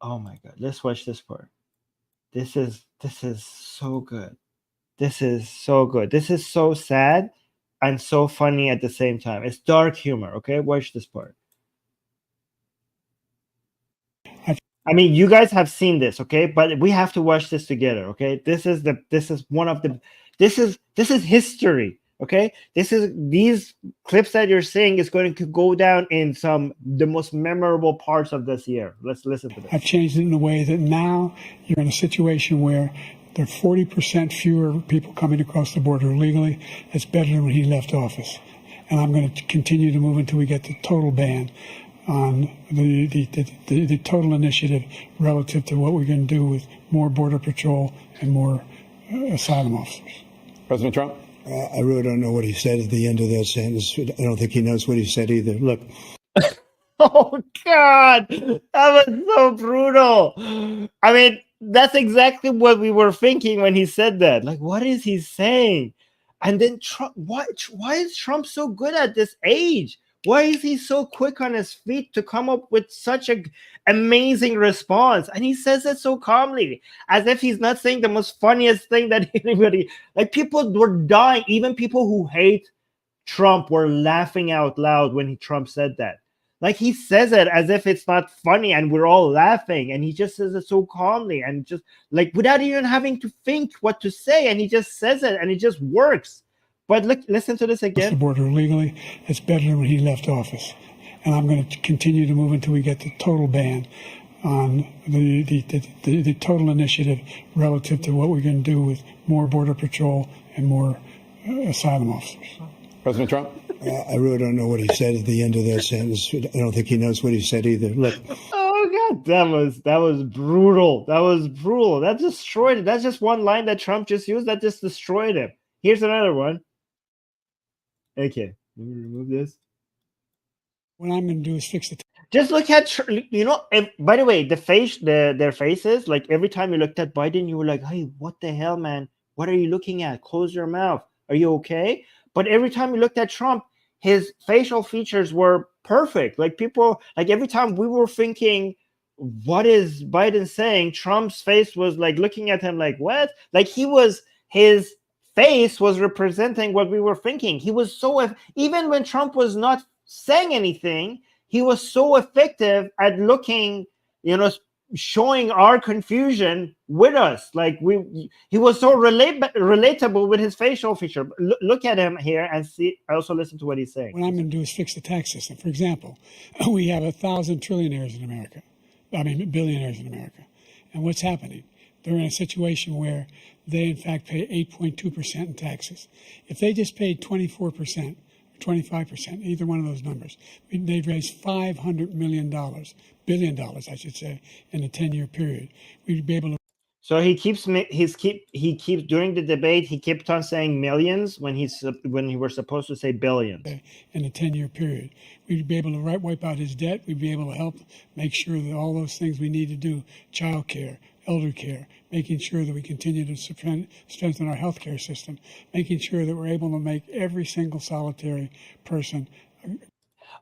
Oh my God, let's watch this part. This is so good. This is so good. This is so sad and so funny at the same time. It's dark humor. Okay, watch this part. I mean, you guys have seen this, okay? But we have to watch this together, okay? This is history, okay? These clips that you're seeing is going to go down in the most memorable parts of this year. Let's listen to this. I've changed it in a way that now you're in a situation where there are 40% fewer people coming across the border illegally. That's better than when he left office. And I'm going to continue to move until we get the total ban on the total initiative relative to what we're going to do with more border patrol and more asylum officers. President Trump? I really don't know what he said at the end of that sentence. I don't think he knows what he said either. Look. Oh, God. That was so brutal. I mean, that's exactly what we were thinking when he said that. Like, what is he saying? And then Trump, why is Trump so good at this age? Why is he so quick on his feet to come up with such an amazing response? And he says it so calmly, as if he's not saying the most funniest thing that anybody, like people were dying. Even people who hate Trump were laughing out loud when Trump said that. Like he says it as if it's not funny and we're all laughing, and he just says it so calmly and just like without even having to think what to say, and he just says it and it just works. But look, listen to this again. The border illegally, it's better than when he left office. And I'm going to continue to move until we get the total ban on the total initiative relative to what we're going to do with more border patrol and more asylum officers. President Trump? I really don't know what he said at the end of that sentence. I don't think he knows what he said either. Look. Oh God, that was brutal. That was brutal. That destroyed it. That's just one line that Trump just used that just destroyed him. Here's another one. Okay, let me remove this. What I'm going to do is fix the. Just look at, you know, by the way, their faces, like every time you looked at Biden, you were like, hey, what the hell, man? What are you looking at? Close your mouth. Are you okay? But every time you looked at Trump, his facial features were perfect. Like people, like every time we were thinking, what is Biden saying? Trump's face was like looking at him like, what? Like his face was representing what we were thinking. He was so, even when Trump was not saying anything, he was so effective at looking, you know, showing our confusion with us. Like he was so relatable with his facial feature. Look at him here and see. Also listen to what he's saying. What I'm going to do is fix the tax system. For example, we have 1,000 trillionaires in America. I mean, billionaires in America. And what's happening? They're in a situation where they, in fact, pay 8.2% in taxes. If they just paid 24%, 25%, either one of those numbers, they'd raise $500 million, billion dollars, I should say, in a 10-year period. We'd be able to. So he keeps during the debate, he kept on saying millions when he were supposed to say billions. In a 10-year period, we'd be able to wipe out his debt. We'd be able to help make sure that all those things we need to do, child care, elder care, making sure that we continue to strengthen our health care system, making sure that we're able to make every single solitary person.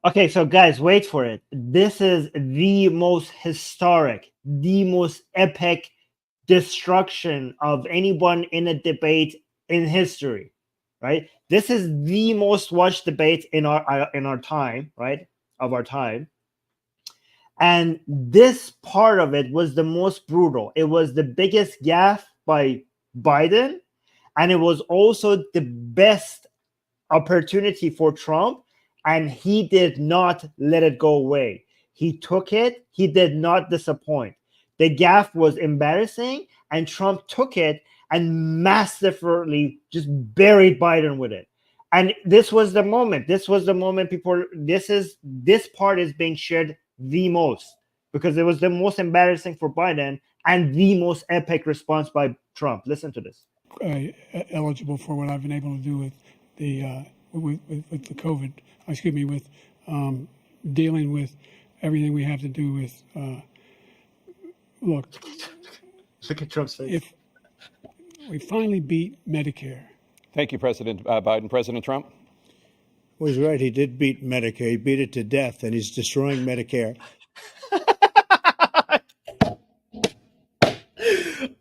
Okay, so guys, wait for it. This is the most historic, the most epic destruction of anyone in a debate in history, right? This is the most watched debate in our time, right? Of our time. And this part of it was the most brutal. It was the biggest gaffe by Biden, and it was also the best opportunity for Trump, and he did not let it go away. He took it. He did not disappoint. The gaffe was embarrassing, and Trump took it and masterfully just buried Biden with it. And this was the moment. This was the moment this part is being shared the most because it was the most embarrassing for Biden and the most epic response by Trump. Listen to this. Eligible for what I've been able to do with the with the COVID. Excuse me, with dealing with everything we have to do with. Look at Trump's face. If we finally beat Medicare. Thank you, President Biden. President Trump? Well, he's right. He did beat Medicare. He beat it to death, and he's destroying Medicare.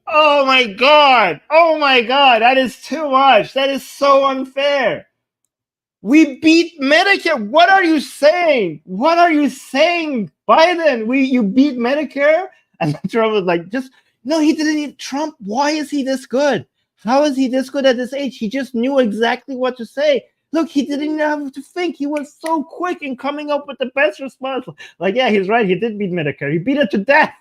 Oh, my God. Oh, my God. That is too much. That is so unfair. We beat Medicare. What are you saying? What are you saying, Biden? You beat Medicare? And Trump was like, no, he didn't. Trump, why is he this good? How is he this good at this age? He just knew exactly what to say. Look, he didn't even have to think. He was so quick in coming up with the best response. Like, yeah, he's right. He did beat Medicare. He beat it to death.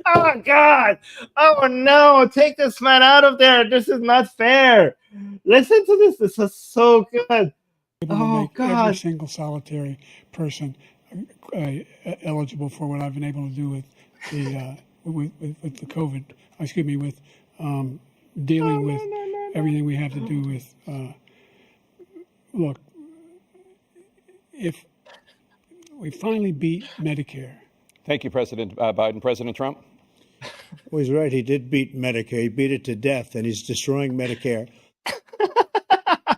Oh, God. Oh, no. Take this man out of there. This is not fair. Listen to this. This is so good. Oh, God. Every single solitary person eligible for what I've been able to do with the with the COVID. Excuse me, with dealing with everything we have to do with. Look, if we finally beat Medicare. Thank you, President Biden. President Trump? Well, he's right. He did beat Medicare. He beat it to death, and he's destroying Medicare.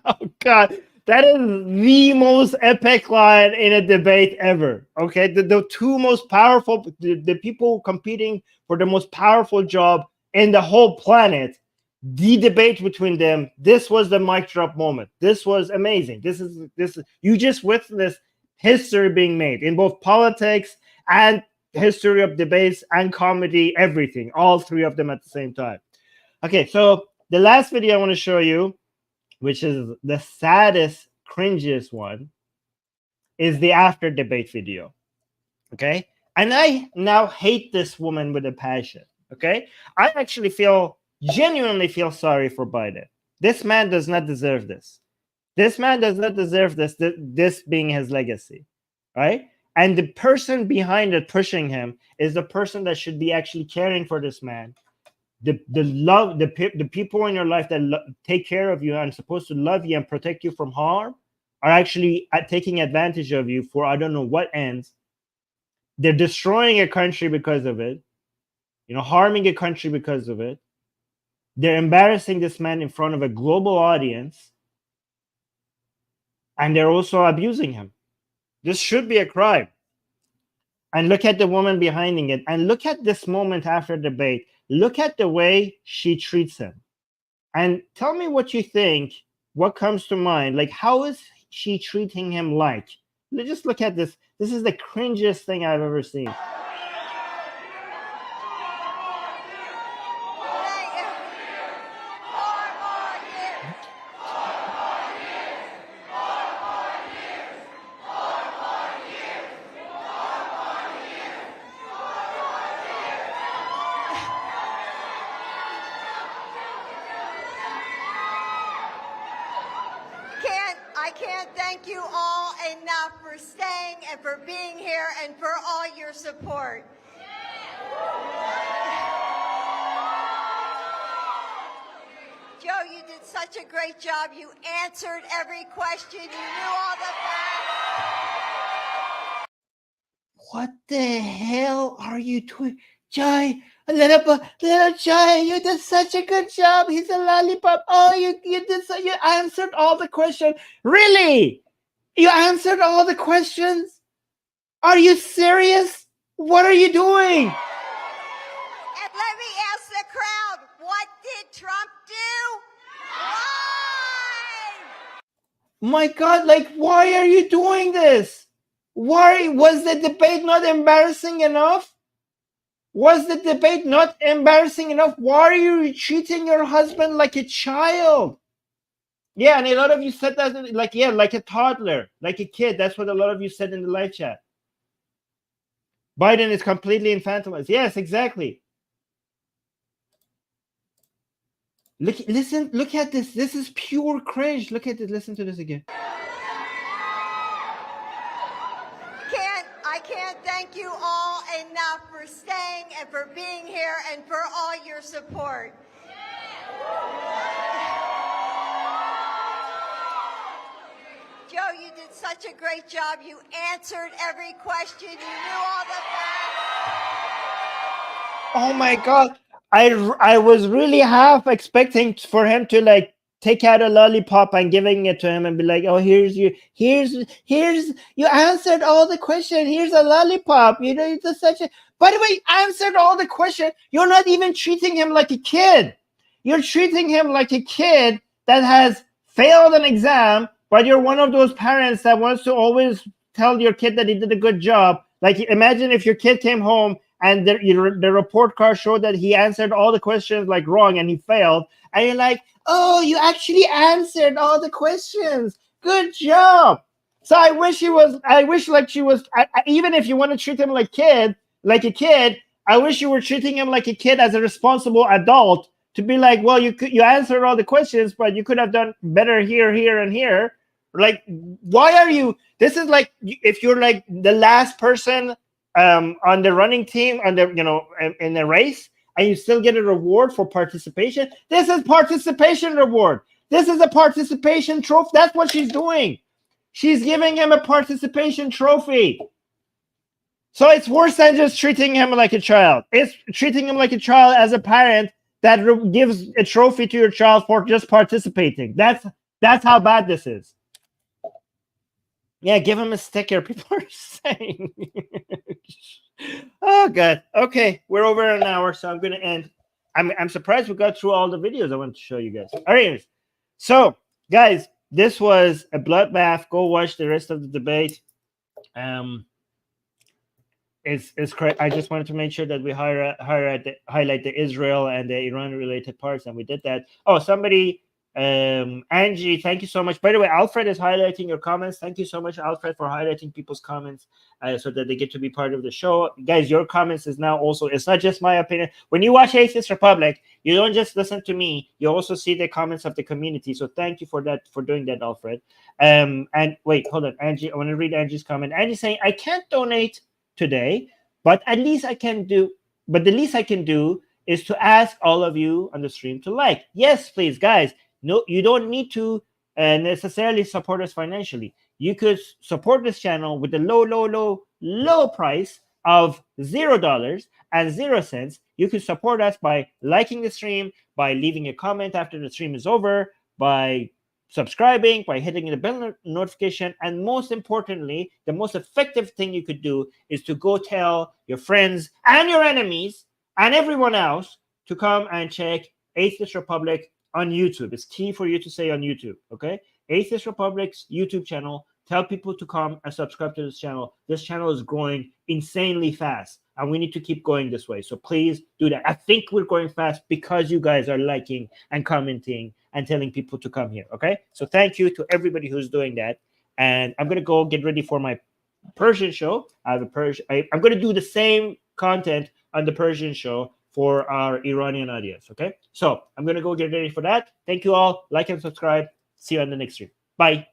Oh, God. That is the most epic line in a debate ever. Okay, the two most powerful, the people competing for the most powerful job in the whole planet, the debate between them. This was the mic drop moment. This was amazing. This is you just witnessed history being made in both politics and history of debates and comedy, everything, all three of them at the same time. Okay, so the last video I want to show you, which is the saddest, cringiest one, is the after debate video. Okay, and I now hate this woman with a passion. Okay, I actually genuinely feel sorry for Biden. This man does not deserve this. This man does not deserve this being his legacy, right? And the person behind it pushing him is the person that should be actually caring for this man. The people in your life that take care of you and supposed to love you and protect you from harm are actually taking advantage of you for I don't know what ends. They're destroying a country because of it, harming a country because of it. They're embarrassing this man in front of a global audience, and they're also abusing him. This should be a crime. And look at the woman behind it, and look at this moment after debate. Look at the way she treats him, and tell me what you think. What comes to mind? Like, how is she treating him? Like, just look at this. This is the cringiest thing I've ever seen. I can't thank you all enough for staying and for being here and for all your support. Joe, you did such a great job. You answered every question. You knew all the facts. What the hell are you doing? Jai, little Jai, you did such a good job. He's a lollipop. Oh, you answered all the questions. Really? You answered all the questions? Are you serious? What are you doing? And let me ask the crowd, what did Trump do? Why? My God, like, why are you doing this? Why was the debate not embarrassing enough? Was the debate not embarrassing enough? Why are you treating your husband like a child? Yeah, and a lot of you said that, like, yeah, like a toddler, like a kid. That's what a lot of you said in the live chat. Biden is completely infantilized. Yes, exactly. Look at this. This is pure cringe. Look at it. Listen to this again. I can't thank you all enough for staying and for being here and for all your support. Joe, you did such a great job. You answered every question. You knew all the facts. Oh my God. I was really half expecting for him to like take out a lollipop and giving it to him and be like, oh, here's you answered all the questions. Here's a lollipop. It's such a, by the way, answered all the questions. You're not even treating him like a kid. You're treating him like a kid that has failed an exam, but you're one of those parents that wants to always tell your kid that he did a good job. Like, imagine if your kid came home and the report card showed that he answered all the questions like wrong and he failed, and you're like, oh, you actually answered all the questions. Good job. So I wish like she was, even if you want to treat him like a kid, I wish you were treating him like a kid as a responsible adult, to be like, well, you answered all the questions, but you could have done better here, and here. Like, why are you, this is like, if you're like the last person on the running team, on the, in the race, and you still get a reward for participation. This is participation reward. This is a participation trophy. That's what she's doing. She's giving him a participation trophy. So it's worse than just treating him like a child. It's treating him like a child as a parent that gives a trophy to your child for just participating. That's how bad this is. Yeah, give him a sticker. People are saying. Oh God. Okay, we're over an hour, so I'm gonna end. I'm surprised we got through all the videos I wanted to show you guys. Anyways, so guys, this was a bloodbath. Go watch the rest of the debate. Is correct. I just wanted to make sure that we highlight the Israel and the Iran related parts, and we did that. Oh, somebody, Angie, thank you so much. By the way, Alfred is highlighting your comments. Thank you so much, Alfred, for highlighting people's comments so that they get to be part of the show. Guys, your comments is now also, it's not just my opinion. When you watch Atheist Republic, you don't just listen to me, you also see the comments of the community. So thank you for that, for doing that, Alfred. And wait, hold on, Angie, I want to read Angie's comment. Angie's saying, I can't donate today, but at least I can do, but the least I can do is to ask all of you on the stream to like. Yes, please, guys. No, you don't need to necessarily support us financially. You could support this channel with the low price of $0.00. You could support us by liking the stream, by leaving a comment after the stream is over, by subscribing, by hitting the bell notification, and most importantly, the most effective thing you could do is to go tell your friends and your enemies and everyone else to come and check Atheist Republic on YouTube. It's key for you to say on YouTube, okay? Atheist Republic's YouTube channel. Tell people to come and subscribe to this channel. This channel is growing insanely fast, and we need to keep going this way. So please do that. I think we're going fast because you guys are liking and commenting and telling people to come here, okay? So thank you to everybody who's doing that. And I'm going to go get ready for my Persian show. I have a I'm going to do the same content on the Persian show for our Iranian audience, okay? So I'm going to go get ready for that. Thank you all. Like and subscribe. See you on the next stream. Bye.